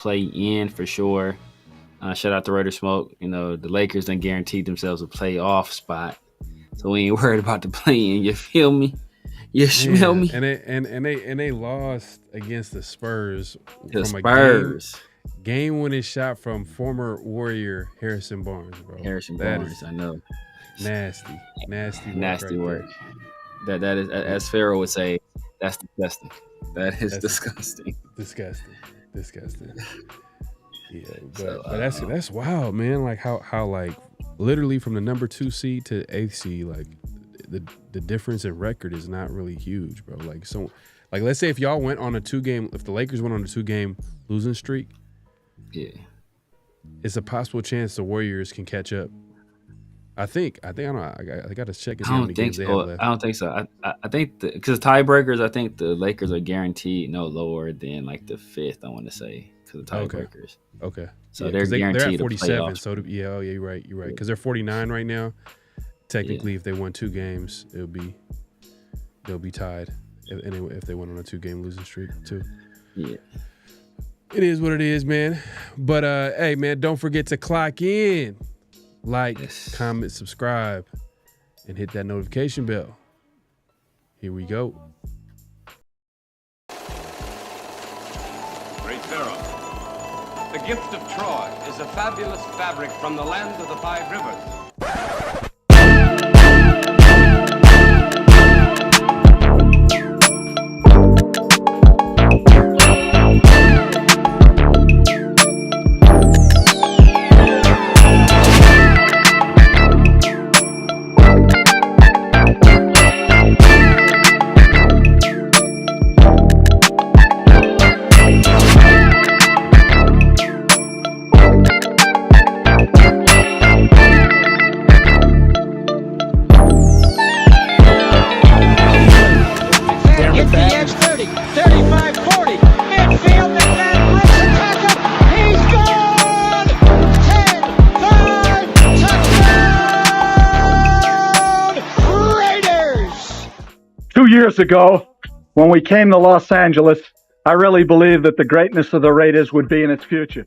play in for sure. Shout out to Raider Smoke. You know, the Lakers done guaranteed themselves a playoff spot, so we ain't worried about the play in. You feel me? You smell me? And they lost against the Spurs from a game-winning shot from former Warrior Harrison Barnes, bro. Harrison Barnes, I know. Nasty work. That is, as Pharaoh would say, that's disgusting. That's disgusting. Disgusting. Yeah, but that's wild, man. Like how like literally from the number 2 seed to 8th seed, like the difference in record is not really huge, bro. Like let's say if y'all went on a 2-game, if the Lakers went on a 2-game losing streak, yeah, it's a possible chance the Warriors can catch up. I don't know. I got to check and see how many games they have left. I don't think so. I think because tiebreakers, I think the Lakers are guaranteed no lower than like the 5th. I want to say because of tiebreakers. Okay. So they're guaranteed they're at 47. So you're right. Because they're 49 right now. Technically, if they won 2 games, they'll be tied. If they went on a 2-game losing streak too. Yeah. It is what it is, man. But hey, man, don't forget to clock in. Like, comment, subscribe, and hit that notification bell. Here we go. Great Pharaoh. The gift of Troy is a fabulous fabric from the land of the 5 rivers. Years ago, when we came to Los Angeles, I really believed that the greatness of the Raiders would be in its future.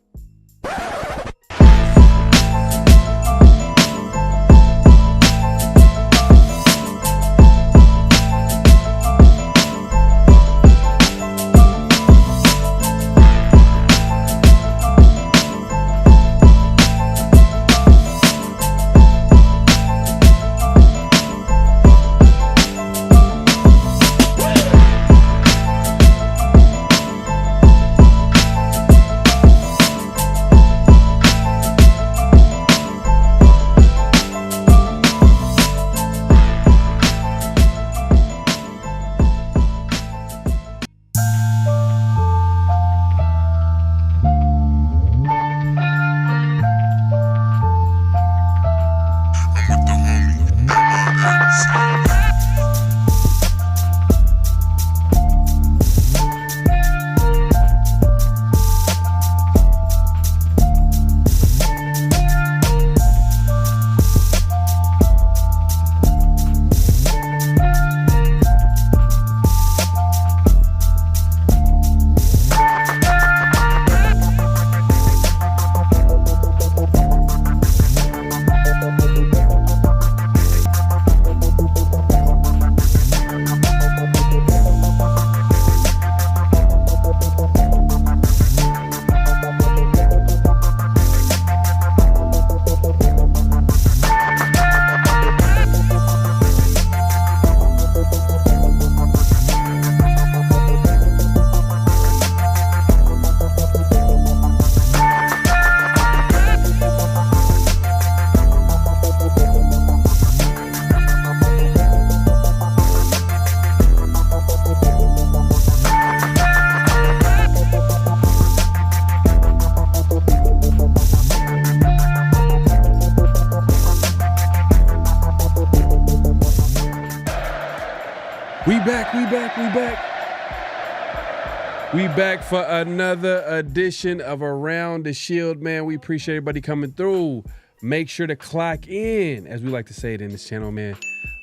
We back for another edition of Around the Shield, man. We appreciate everybody coming through. Make sure to clock in, as we like to say it in this channel, man.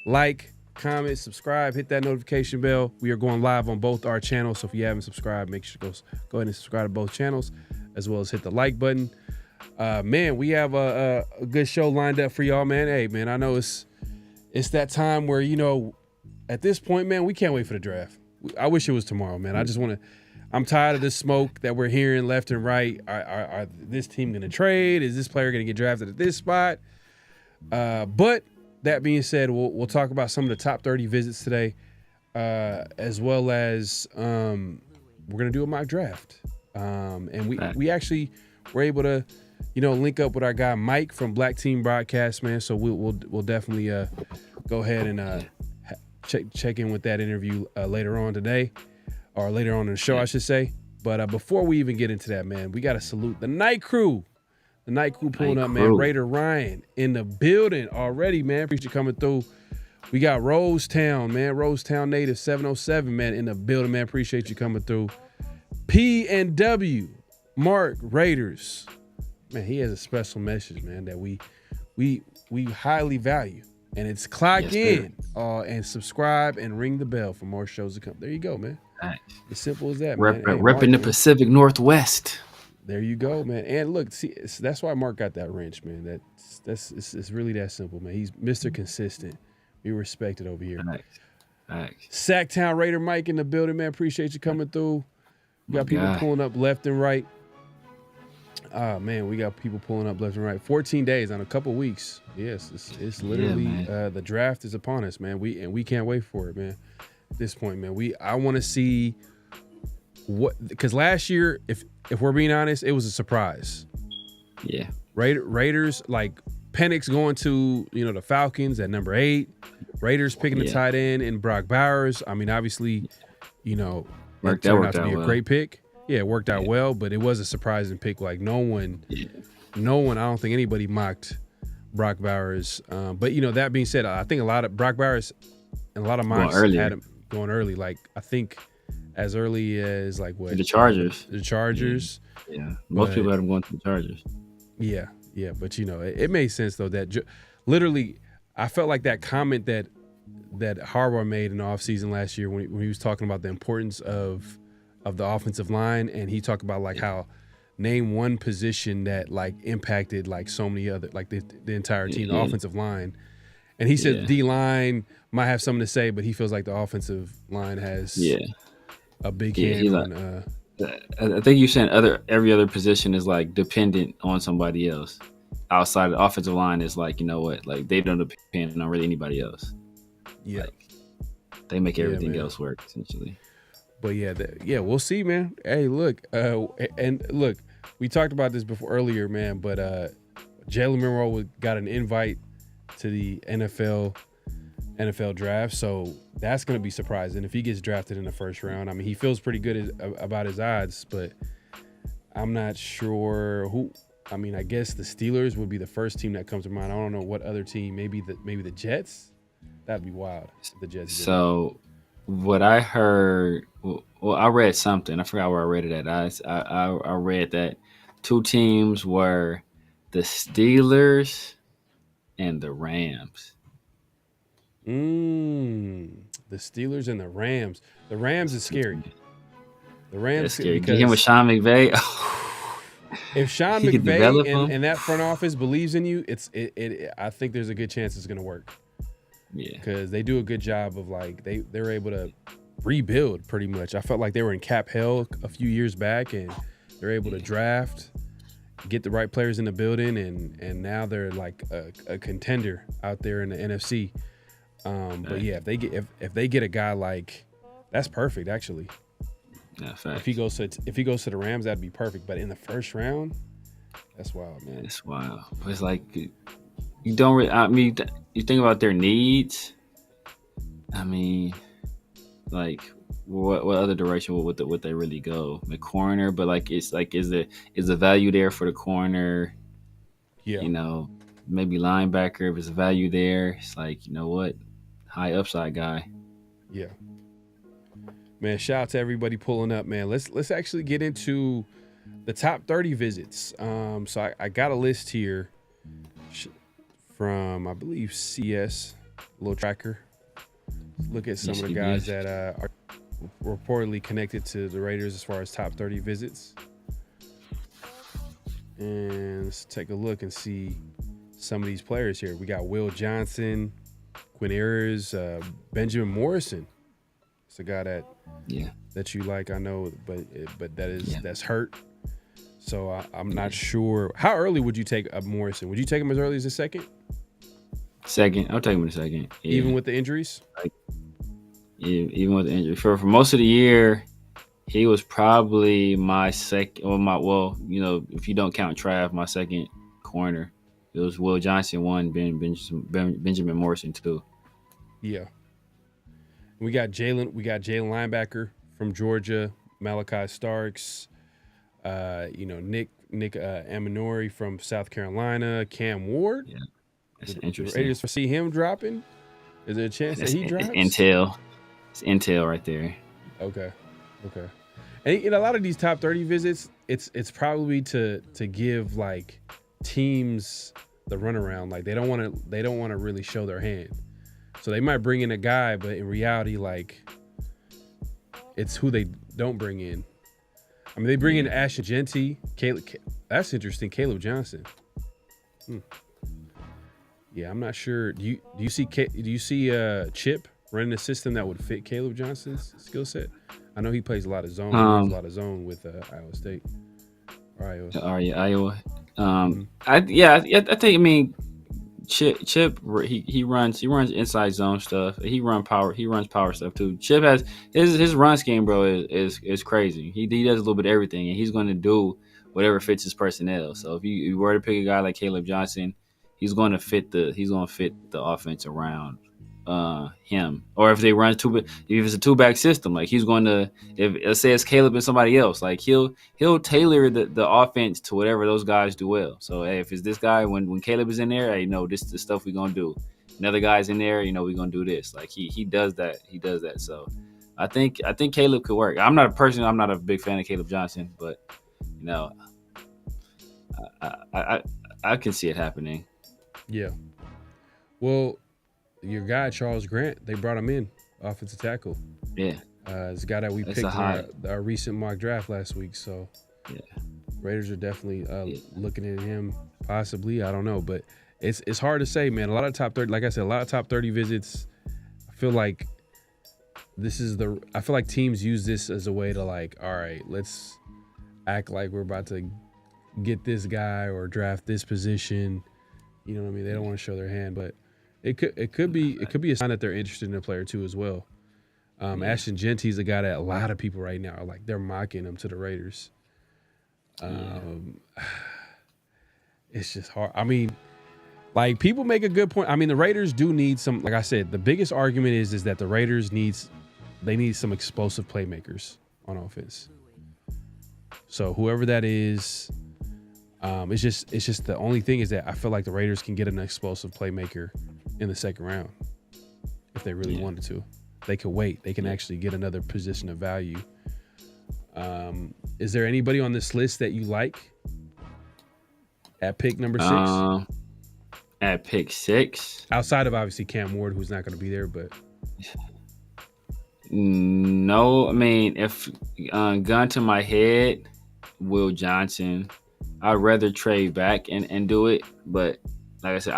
Like, comment, subscribe, hit that notification bell. We are going live on both our channels, so if you haven't subscribed, make sure to go ahead and subscribe to both channels. as well as hit the like button. Man, we have a good show lined up for y'all, man. Hey, man, I know it's that time where, you know, at this point, man, we can't wait for the draft. I wish it was tomorrow, man. I'm tired of this smoke that we're hearing left and right. Are this team going to trade? Is this player going to get drafted at this spot? But that being said, we'll talk about some of the top 30 visits today, as well as we're going to do a mock draft. And we actually were able to, you know, link up with our guy Mike from Black Team Broadcast, man. So we'll definitely go ahead and check in with that interview later on today, or later on in the show, I should say. But before we even get into that, man, we got to salute the night crew. The night crew pulling up, man. Raider Ryan in the building already, man. Appreciate you coming through. We got Rosetown, man. Rosetown native 707, man, in the building, man. Appreciate you coming through. P&W, Mark Raiders. Man, he has a special message, man, that we highly value. And it's clock in and subscribe and ring the bell for more shows to come. There you go, man. Nice. As simple as that, man. Repping the Pacific Northwest. There you go, man. And look, see, that's why Mark got that wrench, man. It's really that simple, man. He's Mr. Consistent. We respect it over here. Nice. Sacktown Raider Mike in the building, man. Appreciate you coming through. We got people pulling up left and right. Man, we got people pulling up left and right. 14 days on a couple weeks. Yes, it's literally the draft is upon us, man. We can't wait for it, man. At this point, man, I want to see because last year, if we're being honest, it was a surprise. Yeah, Raiders like Penix going to the Falcons at number 8. Raiders picking the tight end and Brock Bowers. I mean, obviously, it turned out to be a great pick. Yeah, it worked out well, but it was a surprising pick. Like no one, I don't think anybody mocked Brock Bowers. But that being said, I think a lot of Brock Bowers and a lot of mocks had him going early. Like I think as early as like what the Chargers. The Chargers. Yeah. Most people had him going to the Chargers. Yeah, but it made sense though that literally I felt like that comment that Harbaugh made in the offseason last year when he was talking about the importance of the offensive line, and he talked about like how name one position that like impacted like so many other like the entire team, the offensive line. And he said D-line might have something to say, but he feels like the offensive line has a big hand on I think you said every other position is like dependent on somebody else. Outside the offensive line is like, like they don't depend on really anybody else. Yeah. Like, they make everything else work essentially. But we'll see, man. Hey, look, and look, we talked about this before earlier, man. But Jalen Monroe got an invite to the NFL draft, so that's going to be surprising if he gets drafted in the first round. I mean, he feels pretty good about his odds, but I'm not sure who. I mean, I guess the Steelers would be the first team that comes to mind. I don't know what other team. Maybe the Jets. That'd be wild. The Jets. So. What I heard, well, I read something. I forgot where I read it at. I read that 2 teams were the Steelers and the Rams. The Steelers and the Rams. The Rams is scary. The Rams is scary. Get him with Sean McVay. If Sean McVay and that front office believes in you, I think there's a good chance it's going to work. Yeah, because they do a good job of like they're able to rebuild pretty much. I felt like they were in cap hell a few years back, and they're able to draft, get the right players in the building, and now they're like a contender out there in the NFC. But yeah, if they get a guy like that's perfect actually. Yeah, fact. If he goes to the Rams, that'd be perfect. But in the first round, that's wild, man. It's wild. But it's like. You don't really, I mean, you think about their needs. I mean, like, what other direction would they really go? The corner, but like, it's like, is the value there for the corner? Yeah. Maybe linebacker, if there's a value there, it's like, what? High upside guy. Yeah. Man, shout out to everybody pulling up, man. Let's actually get into the top 30 visits. So I got a list here. From, I believe, CS, a little tracker. Look at some of the guys that are reportedly connected to the Raiders as far as top 30 visits. And let's take a look and see some of these players here. We got Will Johnson, Quinn Ayers, Benjamin Morrison. It's a guy that you like, I know, but that's hurt. So I'm not sure. How early would you take Morrison? Would you take him as early as the second? Second, I'll take him in a second. Yeah. Even with the injuries? Even with the injury. For most of the year, he was probably my second, if you don't count Trav, my second corner. It was Will Johnson 1, Benjamin Morrison 2. Yeah. We got Jalen linebacker from Georgia, Malachi Starks, Nick Amanori from South Carolina, Cam Ward. Yeah, that's interesting. The Raiders foresee him dropping? Is there a chance that he drops? It's intel right there. Okay. And in a lot of these top 30 visits, it's probably to give like teams the runaround. Like they don't want to really show their hand. So they might bring in a guy, but in reality, like it's who they don't bring in. I mean, they bring in Ashton Genty, Caleb. That's interesting. Caleb Johnson. Yeah, I'm not sure. Do you see Chip running a system that would fit Caleb Johnson's skill set? I know he plays a lot of zone. With Iowa State or Iowa. Iowa. I think. I mean, Chip. He runs inside zone stuff. He runs power stuff too. Chip has his run scheme, bro, is crazy. He does a little bit of everything, and he's going to do whatever fits his personnel. So if you were to pick a guy like Caleb Johnson, he's going to fit the offense around him. Or if they run if it's a 2-back system, like he's going to, if let's say it's Caleb and somebody else, like he'll tailor the offense to whatever those guys do well. So hey, if it's this guy, when Caleb is in there, hey, this is the stuff we're gonna do. Another guy's in there, we're gonna do this. Like he does that. So I think Caleb could work. I'm not a big fan of Caleb Johnson, but I can see it happening. Yeah. Well, your guy Charles Grant, they brought him in, offensive tackle. Yeah. It's a guy that we picked in our recent mock draft last week. So yeah, Raiders are definitely looking at him possibly. I don't know, but it's hard to say, man. A lot of top 30, like I said, a lot of top 30 visits. I feel like teams use this as a way to like, all right, let's act like we're about to get this guy or draft this position. You know what I mean? They don't want to show their hand, but it could be a sign that they're interested in a player too as well. Ashton Genty's a guy that a lot of people right now are like, they're mocking him to the Raiders. It's just hard. I mean, like people make a good point. I mean, the Raiders do need some, like I said, the biggest argument is that the Raiders need some explosive playmakers on offense. So whoever that is, it's just the only thing is that I feel like the Raiders can get an explosive playmaker in the second round if they really wanted to. They could wait. They can actually get another position of value. Is there anybody on this list that you like at pick number 6? At pick 6? Outside of obviously Cam Ward, who's not going to be there, but no. I mean, if gun to my head, Will Johnson. I'd rather trade back and do it, but like I said,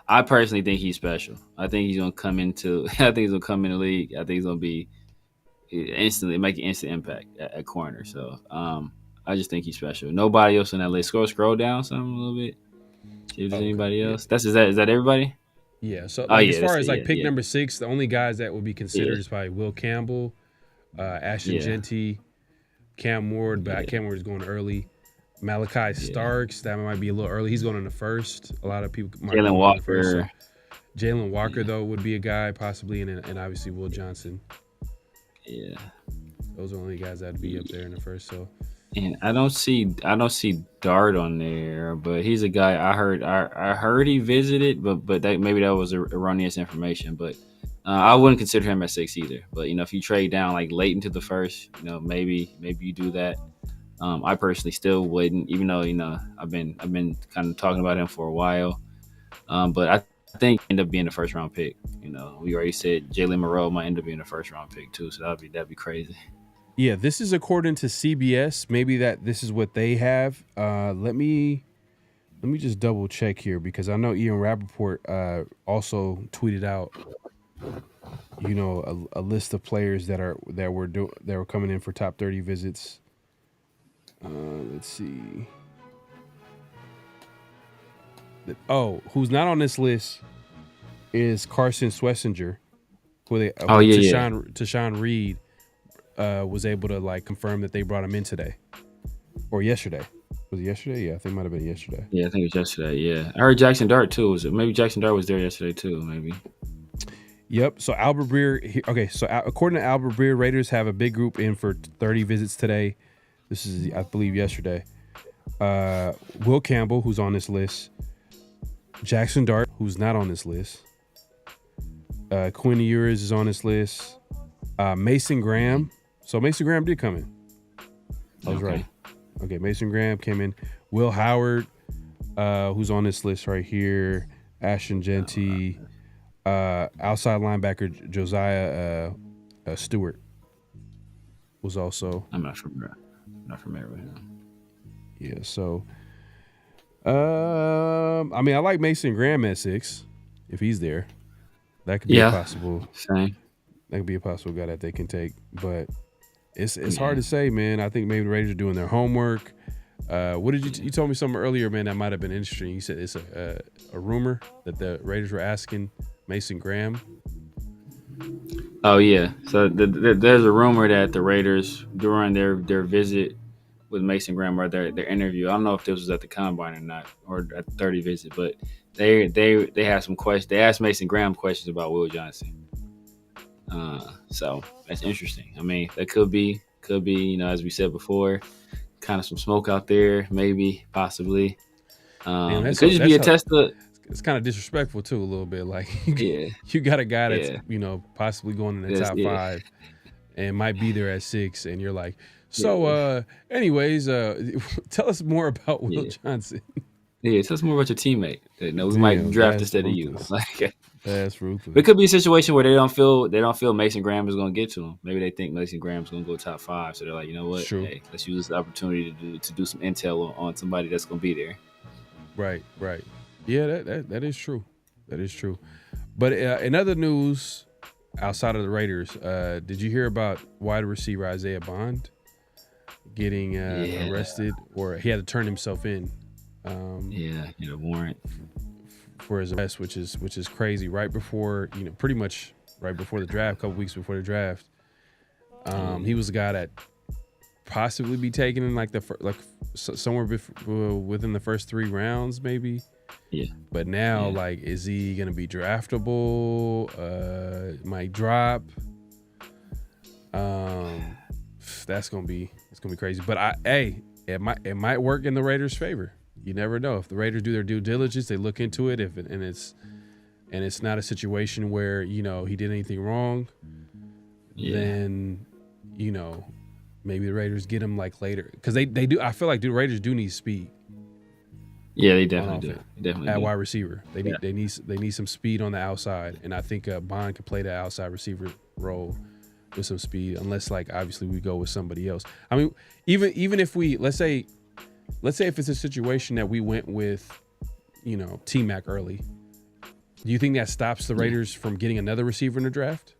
I personally think he's special. I think he's gonna come into. I think he's gonna come in the league. I think he's gonna be instantly make an instant impact at corner. So I just think he's special. Nobody else on that list. Scroll down some a little bit. See if there's anybody else. Is that everybody? Yeah. So as far as pick number 6, the only guys that would be considered is probably Will Campbell, Ashton Genty, Cam Ward. But Cam Ward is going early. Malachi Starks, that might be a little early. He's going in the first. A lot of people might Jalen Walker. Jalen Walker, though, would be a guy possibly, and obviously Will Johnson. Yeah. Those are the only guys that'd be up there in the first. So and I don't see Dart on there, but he's a guy I heard he visited, but maybe that was erroneous information. But I wouldn't consider him at 6 either. But if you trade down like late into the first, maybe you do that. I personally still wouldn't, even though I've been kind of talking about him for a while. But I think end up being the first round pick. We already said Jalen Moreau might end up being the first round pick too, so that'd be crazy. Yeah, this is according to CBS. Maybe this is what they have. Let me just double check here because I know Ian Rappaport also tweeted out, a list of players that were coming in for top 30 visits. Let's see. Who's not on this list is Carson Swessinger, who Tashawn Reed was able to confirm that they brought him in today or yesterday. Was it yesterday? Yeah, I think it might have been yesterday. Yeah, I think it was yesterday. Yeah, I heard Jackson Dart too. Maybe Jackson Dart was there yesterday too. Maybe. Yep. So Albert Breer. Okay. So according to Albert Breer, Raiders have a big group in for 30 visits today. This is, I believe, yesterday. Will Campbell, who's on this list. Jackson Dart, who's not on this list. Quinn Ewers is on this list. Mason Graham. So Mason Graham did come in. I was right. Okay, Mason Graham came in. Will Howard, who's on this list right here. Ashton Genty. Outside linebacker Josiah Stewart was also. I'm not familiar with him. Yeah, so I mean, I like Mason Graham at 6 if he's there. That could be a possible. Same. That could be a possible guy that they can take, but it's hard to say, man. I think maybe the Raiders are doing their homework. What did you told me something earlier, man? That might have been interesting. You said it's a rumor that the Raiders were asking Mason Graham. Oh yeah, so there's a rumor that the Raiders during their visit with Mason Graham or their interview. I don't know if this was at the combine or not, or at the 30 visit, but they had some questions. They asked Mason Graham questions about Will Johnson. So that's interesting. I mean, that could be, as we said before, kind of some smoke out there, maybe, possibly. It could just be a test of. It's kind of disrespectful too, a little bit. Like, you got a guy that's possibly going in the top 5 and might be there at 6, and you're like, anyways, tell us more about Will Johnson. Yeah, tell us more about your teammate. We might draft instead of you. That's ruthless. It could be a situation where they don't feel Mason Graham is going to get to him. Maybe they think Mason Graham's going to go top 5, so they're like, you know what? Hey, let's use this opportunity to do some intel on somebody that's going to be there. Right. Yeah, that is true. That is true. But in other news, outside of the Raiders, did you hear about wide receiver Isaiah Bond getting arrested, or he had to turn himself in? He had a warrant for his arrest, which is crazy. Right before, pretty much right before the draft, a couple weeks before the draft, he was a guy that possibly be taken in somewhere within the first 3 rounds, maybe. Yeah. But now, is he gonna be draftable? Might drop. It's gonna be crazy. But it might work in the Raiders' favor. You never know. If the Raiders do their due diligence, they look into it. And it's not a situation where he did anything wrong, then maybe the Raiders get him later, because they do. I feel like the Raiders do need speed. Yeah, they definitely do. At wide receiver, they need some speed on the outside, and I think Bond could play the outside receiver role with some speed. Unless obviously we go with somebody else. I mean, even if we let's say if it's a situation that we went with, T-Mac early, do you think that stops the Raiders from getting another receiver in the draft?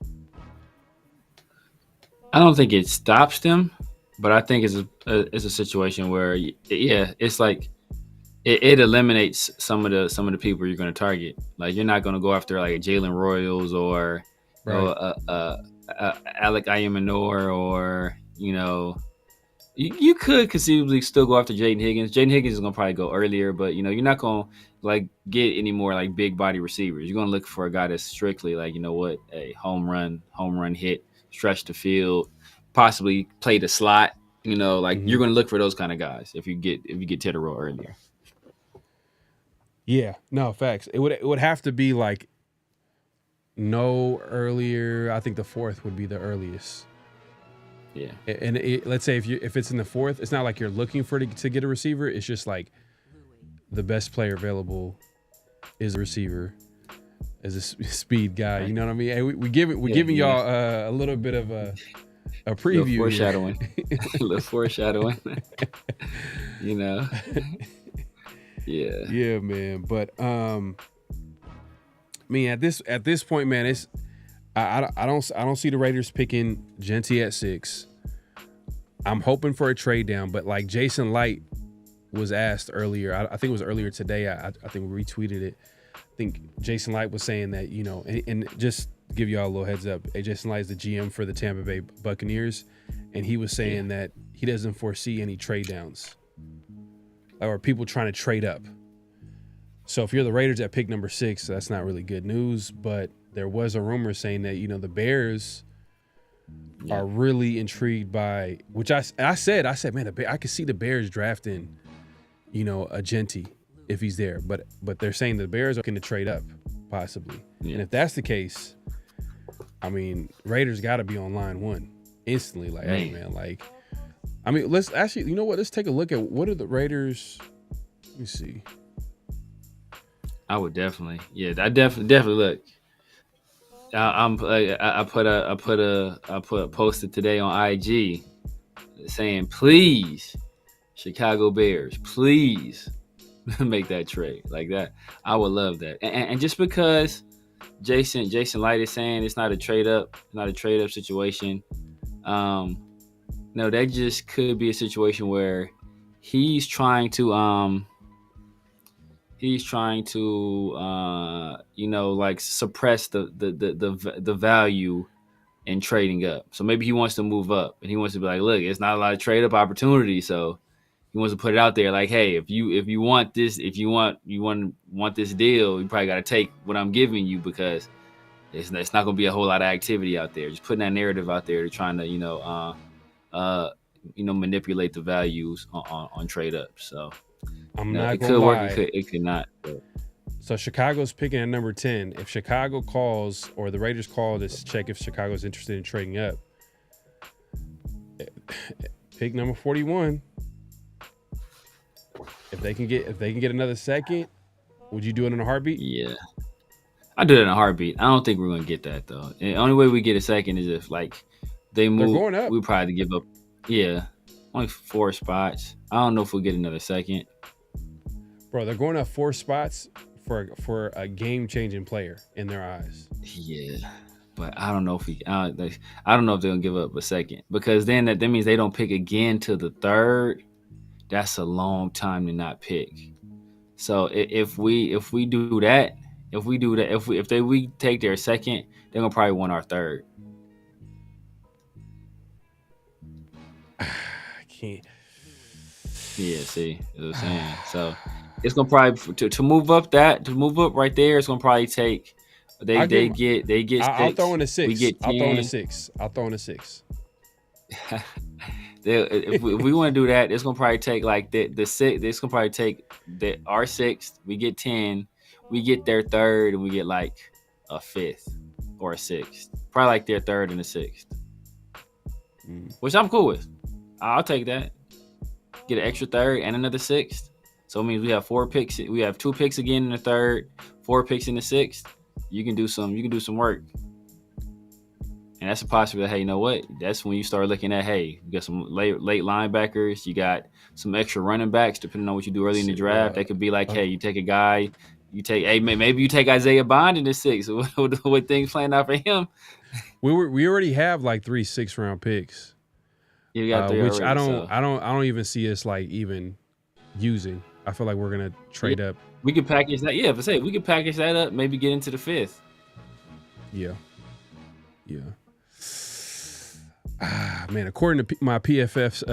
I don't think it stops them, but I think it's a situation where it's like it eliminates some of the people you're going to target. Like, you're not going to go after like Jalen Royals or Alec Ayamanor, or you could conceivably still go after Jaden Higgins. Jaden Higgins is going to probably go earlier, but you're not going to get any more big body receivers. You're going to look for a guy that's strictly a home run hit, stretch the field, possibly play the slot. You're going to look for those kind of guys if you get Tedero earlier. Yeah, no, facts. It would have to be no earlier. I think the 4th would be the earliest. Yeah, and let's say if it's in the 4th, it's not like you're looking to get a receiver. It's just the best player available is a receiver, as a speed guy. You know what I mean? Hey, we're giving y'all a little bit of a preview. Foreshadowing. A little foreshadowing. You know. Yeah. Yeah, man. But me at this point, man, it's I don't see the Raiders picking Genty at 6. I'm hoping for a trade down, but like Jason Light was asked earlier, I think it was earlier today. I think we retweeted it. I think Jason Light was saying that, you know, and just give y'all a little heads up. Jason Light is the GM for the Tampa Bay Buccaneers, and he was saying that he doesn't foresee any trade downs or people trying to trade up. So if you're the Raiders at pick number 6, that's not really good news. But there was a rumor saying that, you know, the Bears are really intrigued by, which I said, man, I could see the Bears drafting, you know, a Genty if he's there. But they're saying the Bears are going to trade up, possibly. Yeah. And if that's the case, I mean, Raiders got to be on line 1 instantly. Like, hey, man, like, I mean, let's actually, you know what? Let's take a look at what are the Raiders. Let me see. I would definitely, I definitely look. I posted today on IG saying, please, Chicago Bears, please make that trade like that. I would love that. And just because Jason Light is saying it's not a trade up situation. No, that just could be a situation where he's trying to you know, like suppress the value in trading up. So maybe he wants to move up and he wants to be like, look, it's not a lot of trade up opportunity. So he wants to put it out there like, hey, if you want this, if you want this deal, you probably got to take what I'm giving you, because it's not going to be a whole lot of activity out there. Just putting that narrative out there to trying to, you know, manipulate the values on trade up. So I'm not it gonna could lie. work. It could not. But. So Chicago's picking at number 10. If Chicago calls, or the Raiders call to check if Chicago's interested in trading up, pick number 41. If they can get another second, would you do it in a heartbeat? Yeah, I do it in a heartbeat. I don't think we're gonna get that though. And the only way we get a second is if like they move. They're going up. We probably give up. Yeah, only 4 spots. I don't know if we'll get another second. Bro, they're going up 4 spots for a game-changing player in their eyes. Yeah, but I don't know if I don't know if they're gonna give up a second, because then that means they don't pick again to the 3rd. That's a long time to not pick. So if we do that, if we take their second, they're gonna probably want our 3rd. I can't. Yeah, see what I'm saying. So it's gonna probably to move up right there. It's gonna probably take. They get 6. I'll throw in a 6. We get 10. I'll throw in a 6. If we want to do that, it's gonna probably take like the 6. It's gonna probably take our 6th. We get 10. We get their 3rd, and we get like a 5th or a 6th. Probably like their 3rd and a 6th, which I'm cool with. I'll take that. Get an extra 3rd and another 6th. So it means we have 4 picks. We have 2 picks again in the 3rd, 4 picks in the 6th. You can do some work. And that's a possibility. Hey, you know what? That's when you start looking at, hey, you got some late linebackers. You got some extra running backs, depending on what you do early in the draft. They could be like, hey, you take a guy. Maybe you take Isaiah Bond in the 6th. What things playing out for him? We already have like 3 6-round picks. You got 3 which already, I don't even see us like even using. I feel like we're gonna trade up. We could package that. Yeah, but we could package that up. Maybe get into the 5th. Yeah. Man, according to my PFF's,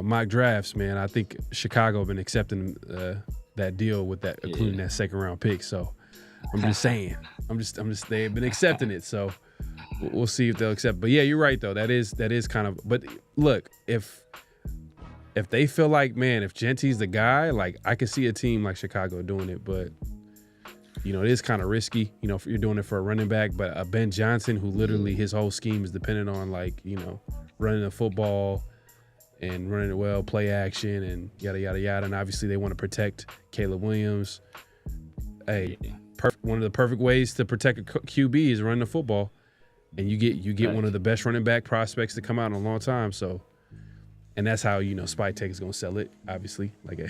mock drafts, man, I think Chicago have been accepting that deal with that, including that 2nd-round pick. So I'm just saying, they've been accepting it. So we'll see if they'll accept. But yeah, you're right though. That is kind of. But look, if they feel like, man, if Genty's the guy, like I could see a team like Chicago doing it, but. You know, it is kind of risky, you know, if you're doing it for a running back, but Ben Johnson, who literally his whole scheme is dependent on, like, you know, running the football and running it well, play action and yada, yada, yada. And obviously they want to protect Caleb Williams. Hey, one of the perfect ways to protect a QB is running the football. and you get one of the best running back prospects to come out in a long time. So, and that's how Spy Tech is gonna sell it, obviously. Like,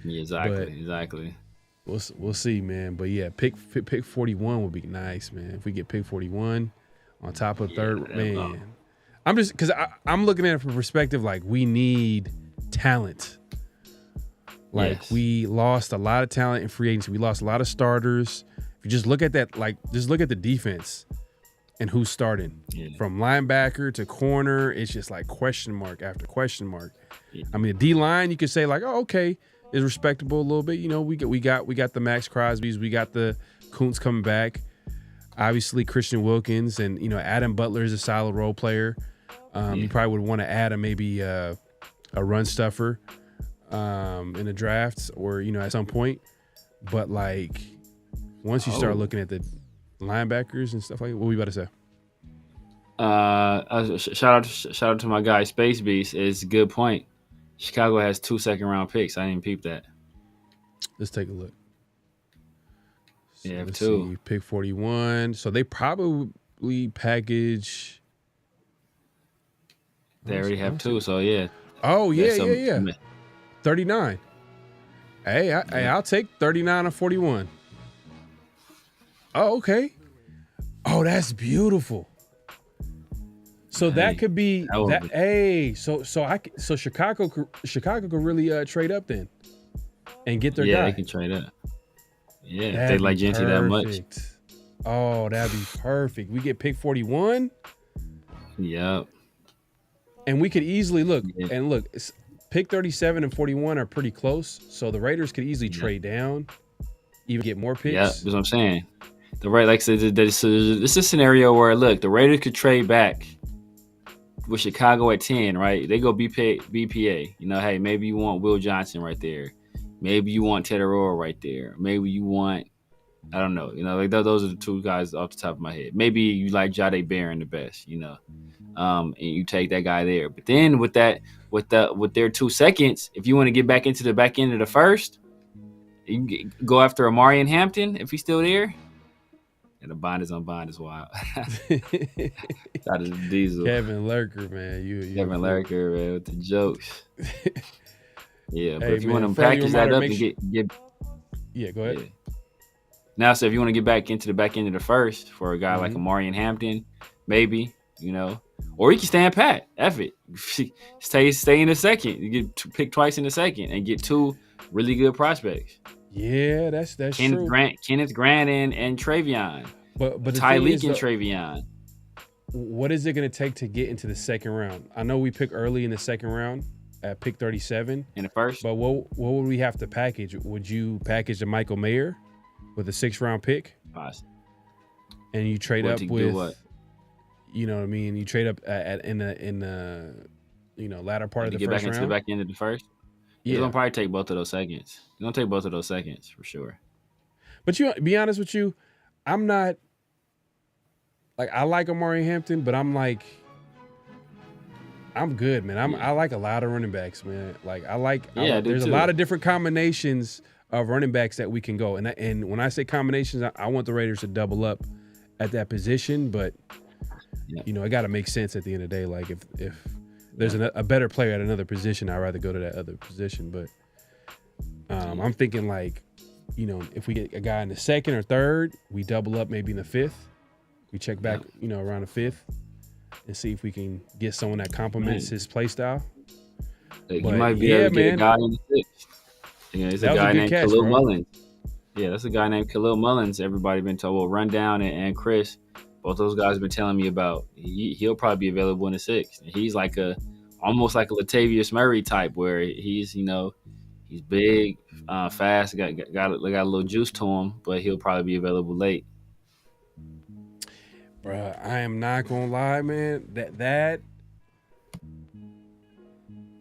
Yeah, exactly. We'll see, man. But yeah, pick 41 would be nice, man. If we get pick 41 on top of third, man. I'm just because I'm looking at it from a perspective like we need talent. Like we lost a lot of talent in free agency. We lost a lot of starters. If you just look at that, like just look at the defense and who's starting from linebacker to corner. It's just like question mark after question mark. Yeah. I mean, the D line you could say like, oh, okay, is respectable a little bit. We got the Max Crosby's, we got the Kuntz coming back. Obviously, Christian Wilkins and Adam Butler is a solid role player. You probably would want to add maybe a run stuffer in the drafts or at some point. But like once you start looking at the linebackers and stuff like that, what were you about to say? Shout out to my guy Space Beast. It's a good point. Chicago has 2 second-round picks. I didn't peep that. Let's take a look. So yeah, let's 2. see, pick 41. So they probably package. They already have 2. So yeah. Oh yeah. 39. Hey, I'll take 39 or 41. Oh, okay. Oh, that's beautiful. So that could be that. Hey, so Chicago could really trade up then, and get their guy. Yeah, they can trade up. Yeah, if they like Gentry that much. Oh, that'd be perfect. We get pick 41. Yep. And we could easily look. Pick 37 and 41 are pretty close, so the Raiders could easily trade down, even get more picks. Yeah, that's what I'm saying. Like I said, this is a scenario where the Raiders could trade back with Chicago at 10, right? They go BPA. Hey, maybe you want Will Johnson right there. Maybe you want Ted Aurora right there. Maybe you want, I don't know. Like those are the 2 guys off the top of my head. Maybe you like Jade Barron the best, and you take that guy there. But then with their 2 seconds, if you want to get back into the back end of the first, you can go after Amari and Hampton if he's still there. And the bond is on bond is wild. That is Diesel. Kevin Lurker, man. Kevin Lurker, man, with the jokes. Yeah, but if you want to Fred, package that up and get go ahead. Yeah. Now, so if you want to get back into the back end of the first for a guy like Amari and Hampton, maybe, or you can stand pat. F it. Stay in the second. You get pick twice in the second and get 2 really good prospects. Yeah, that's true. Kenneth Grant and Travion. But Tyleek and Travion. What is it going to take to get into the second round? I know we pick early in the second round at pick 37. In the first? But what would we have to package? Would you package a Michael Mayer with a 6th round pick? Possibly. And you trade up with what? You know what I mean? You trade up in the latter part of the first round. Get back into the back end of the first? Yeah. You're going to probably take both of those seconds. You're going to take both of those seconds for sure. But be honest with you, I'm not like I like Amari Hampton, but I'm good, man. I like a lot of running backs, man. Like there's a lot of different combinations of running backs that we can go. And when I say combinations, I want the Raiders to double up at that position, but it got to make sense at the end of the day. Like if there's a better player at another position, I'd rather go to that other position. But I'm thinking like, if we get a guy in the 2nd or 3rd, we double up maybe in the 5th. We check back, around the 5th and see if we can get someone that complements his play style. You might be able to get a guy in the 6th. It's a guy named Khalil Mullins. Yeah, that's a guy named Khalil Mullins. Everybody been told, well, Rundown and Chris, both those guys have been telling me about. He'll probably be available in the 6th. He's like almost like a Latavius Murray type, where he's he's big, fast, got a little juice to him, but he'll probably be available late. Bruh, I am not gonna lie, man. That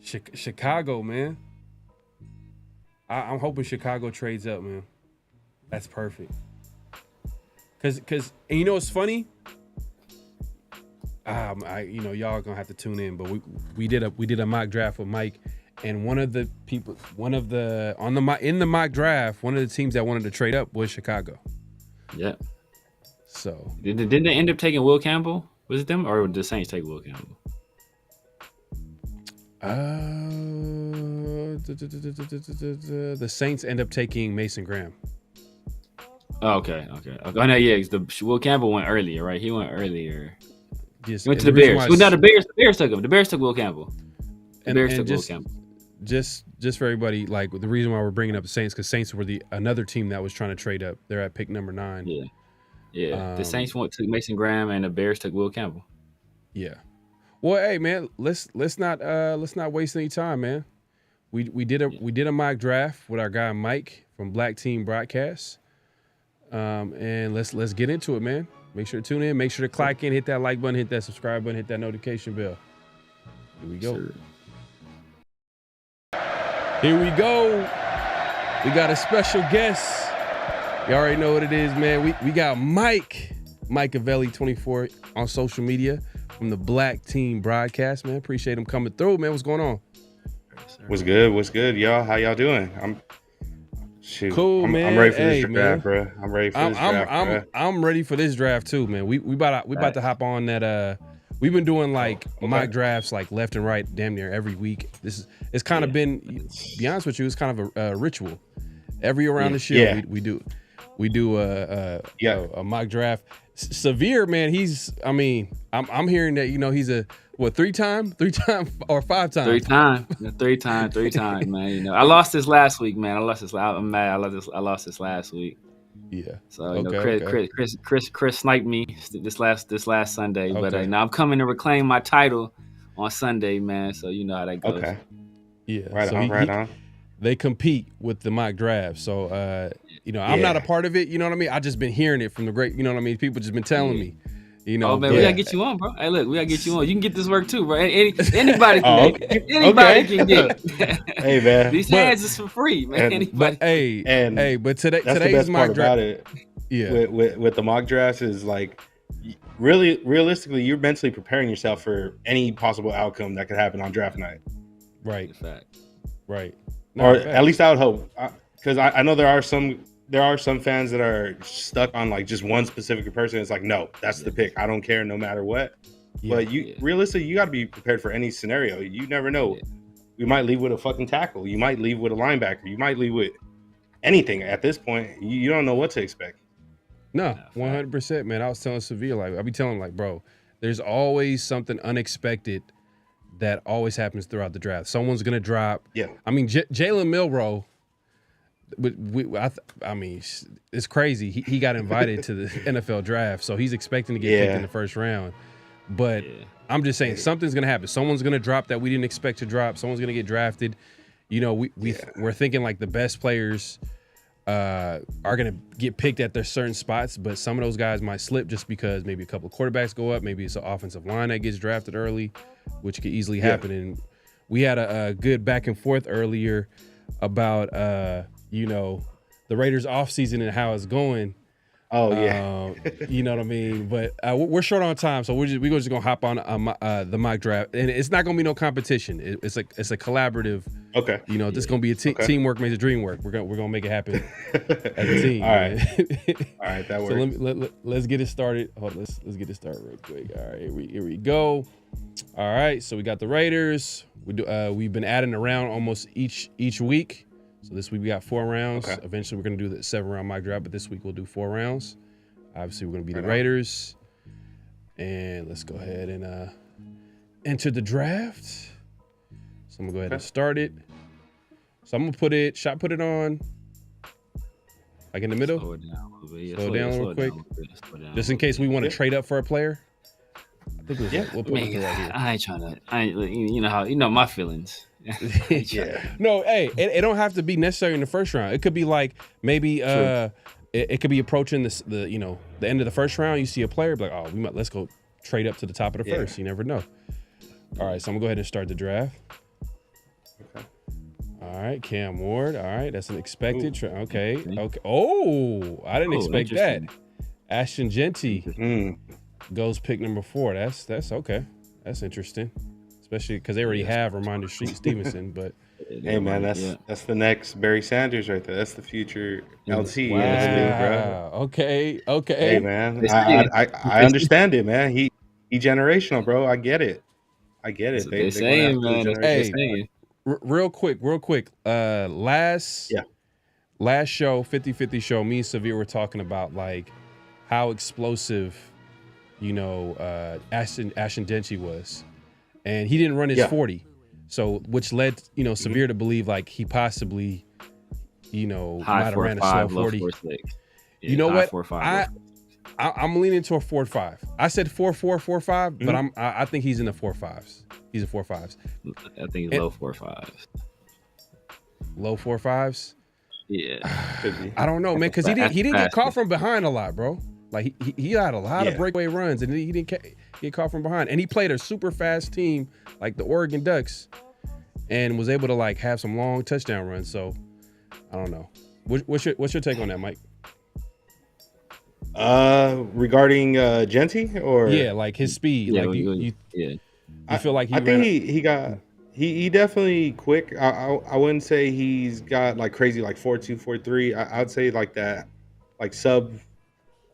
Chicago, man. I'm hoping Chicago trades up, man. That's perfect. Cause and what's funny? Y'all gonna have to tune in, but we did a mock draft with Mike, and in the mock draft, one of the teams that wanted to trade up was Chicago. Yeah. So didn't they end up taking Will Campbell? Was it them or did the Saints take Will Campbell? The Saints end up taking Mason Graham. Oh, okay. Oh no, yeah. Will Campbell went earlier, right? He went earlier. Just, He went to the Bears. Well, no, the Bears took him. The Bears took Will Campbell. Will Campbell. Just for everybody, like the reason why we're bringing up the Saints, because Saints were another team that was trying to trade up. They're at pick number 9. Yeah. The Saints took Mason Graham, and the Bears took Will Campbell. Yeah. Well, hey man, let's not waste any time, man. We did a mock draft with our guy Mike from Black Team Broadcast, and let's get into it, man. Make sure to tune in. Make sure to click in, hit that like button, hit that subscribe button, hit that notification bell. Here we go. Sure. Here we go. We got a special guest. You already know what it is, man. We got Mike Avelli 24 on social media from the Black Team Broadcast, man. Appreciate him coming through, man. What's going on? What's good, y'all? How y'all doing? I'm man. I'm ready for this draft, bro. I'm ready for this draft. I'm ready for this draft too, man. We about to hop on that. We've been doing like mock drafts like left and right, damn near every week. It's kind of been, to be honest with you, it's kind of a ritual. Every Around the Shield, we do a mock draft. Severe, man. I'm hearing that he's a three time or 5 times. Three times, man. I lost this last week, man. I'm mad. I lost this last week. Yeah. So Chris sniped me this last Sunday, but now I'm coming to reclaim my title on Sunday, man. So you know how that goes. Okay. Yeah. Right on. They compete with the mock draft, so I'm not a part of it. You know what I mean? I just been hearing it from the great. You know what I mean? People just been telling me. Oh man, we gotta get you on, bro. Hey, look, we gotta get you on. You can get this work too, bro. Anybody can get it. Anybody can get it. Hey man, these ads is for free, man. But today's mock draft. Yeah, with the mock drafts is like, really, realistically, you're mentally preparing yourself for any possible outcome that could happen on draft night. Right. Right. No, or at least I would hope, because I know there are some fans that are stuck on like just one specific person. It's like, no, that's the pick. I don't care no matter what. But realistically, you got to be prepared for any scenario. You never know. You might leave with a fucking tackle. You might leave with a linebacker. You might leave with anything at this point. You don't know what to expect. No, 100%, man. I was telling Severe, like, I'll be telling him, like, bro, there's always something unexpected that always happens throughout the draft. Someone's going to drop. Yeah. I mean, Jalen Milroe, I mean, it's crazy. He got invited to the NFL draft, so he's expecting to get picked in the first round. But I'm just saying something's going to happen. Someone's going to drop that we didn't expect to drop. Someone's going to get drafted. We're thinking like the best players are going to get picked at their certain spots, but some of those guys might slip just because maybe a couple of quarterbacks go up. Maybe it's an offensive line that gets drafted early, which could easily happen. And we had a good back and forth earlier about the Raiders offseason and how it's going. Oh yeah, you know what I mean. But we're short on time, so we're just gonna hop on the mock draft, and it's not gonna be no competition. It's a collaborative. Okay. This is gonna be a teamwork makes the dream work. We're gonna make it happen as a team. All right, that works. So let's get it started. Hold on, let's get it started real quick. All right, here we go. All right, so we got the Raiders. We've been adding around almost each week. So this week we got 4 rounds. Okay. Eventually we're going to do the 7-round mock draft, but this week we'll do 4 rounds. Obviously we're going to be the Raiders. And let's go ahead and enter the draft. So I'm going to go ahead and start it. So I'm going to put it on like in the middle. Slow it down a little quick. Just in case we want to trade up for a player. I think we'll put it right here. I ain't trying to, you know my feelings. No, hey, it don't have to be necessary in the first round. It could be like maybe it could be approaching the end of the first round. You see a player, be like, let's go trade up to the top of the first. You never know. All right, so I'm gonna go ahead and start the draft. Okay. All right, Cam Ward. All right, that's an expected. Okay. Oh, I didn't expect that. Ashton Genty goes pick number 4. That's okay. That's interesting. Especially because they already have Ramondre Stevenson, but Hey man, that's the next Barry Sanders right there. That's the future LT. Wow. Yeah, bro. Okay. Hey man, I understand it, man. He generational, bro. I get it. That's what They're they're going saying, after the man. That's what they're generation. saying. Real quick. Last show, 50-50 show, me and Severe were talking about like how explosive, Ashton Denchi was. And he didn't run his 40. So which led, Severe to believe like he possibly, might have ran a slow 40. Yeah, you know what? 4.5. I'm leaning to a 4.5. I said 4.5, but I think he's in the 4.5s. He's a 4.5s. I think he's low 4.5s. Low 4.5s? Yeah. I don't know, man, because he didn't get caught from behind a lot, bro. Like he had a lot of breakaway runs, and he didn't get caught from behind. And he played a super fast team like the Oregon Ducks, and was able to like have some long touchdown runs. So I don't know. What's your take on that, Mike? Regarding Genty or like his speed. Yeah, like you feel like I think he definitely quick. I wouldn't say he's got like crazy like 4.2, 4.3. I'd say like that, like sub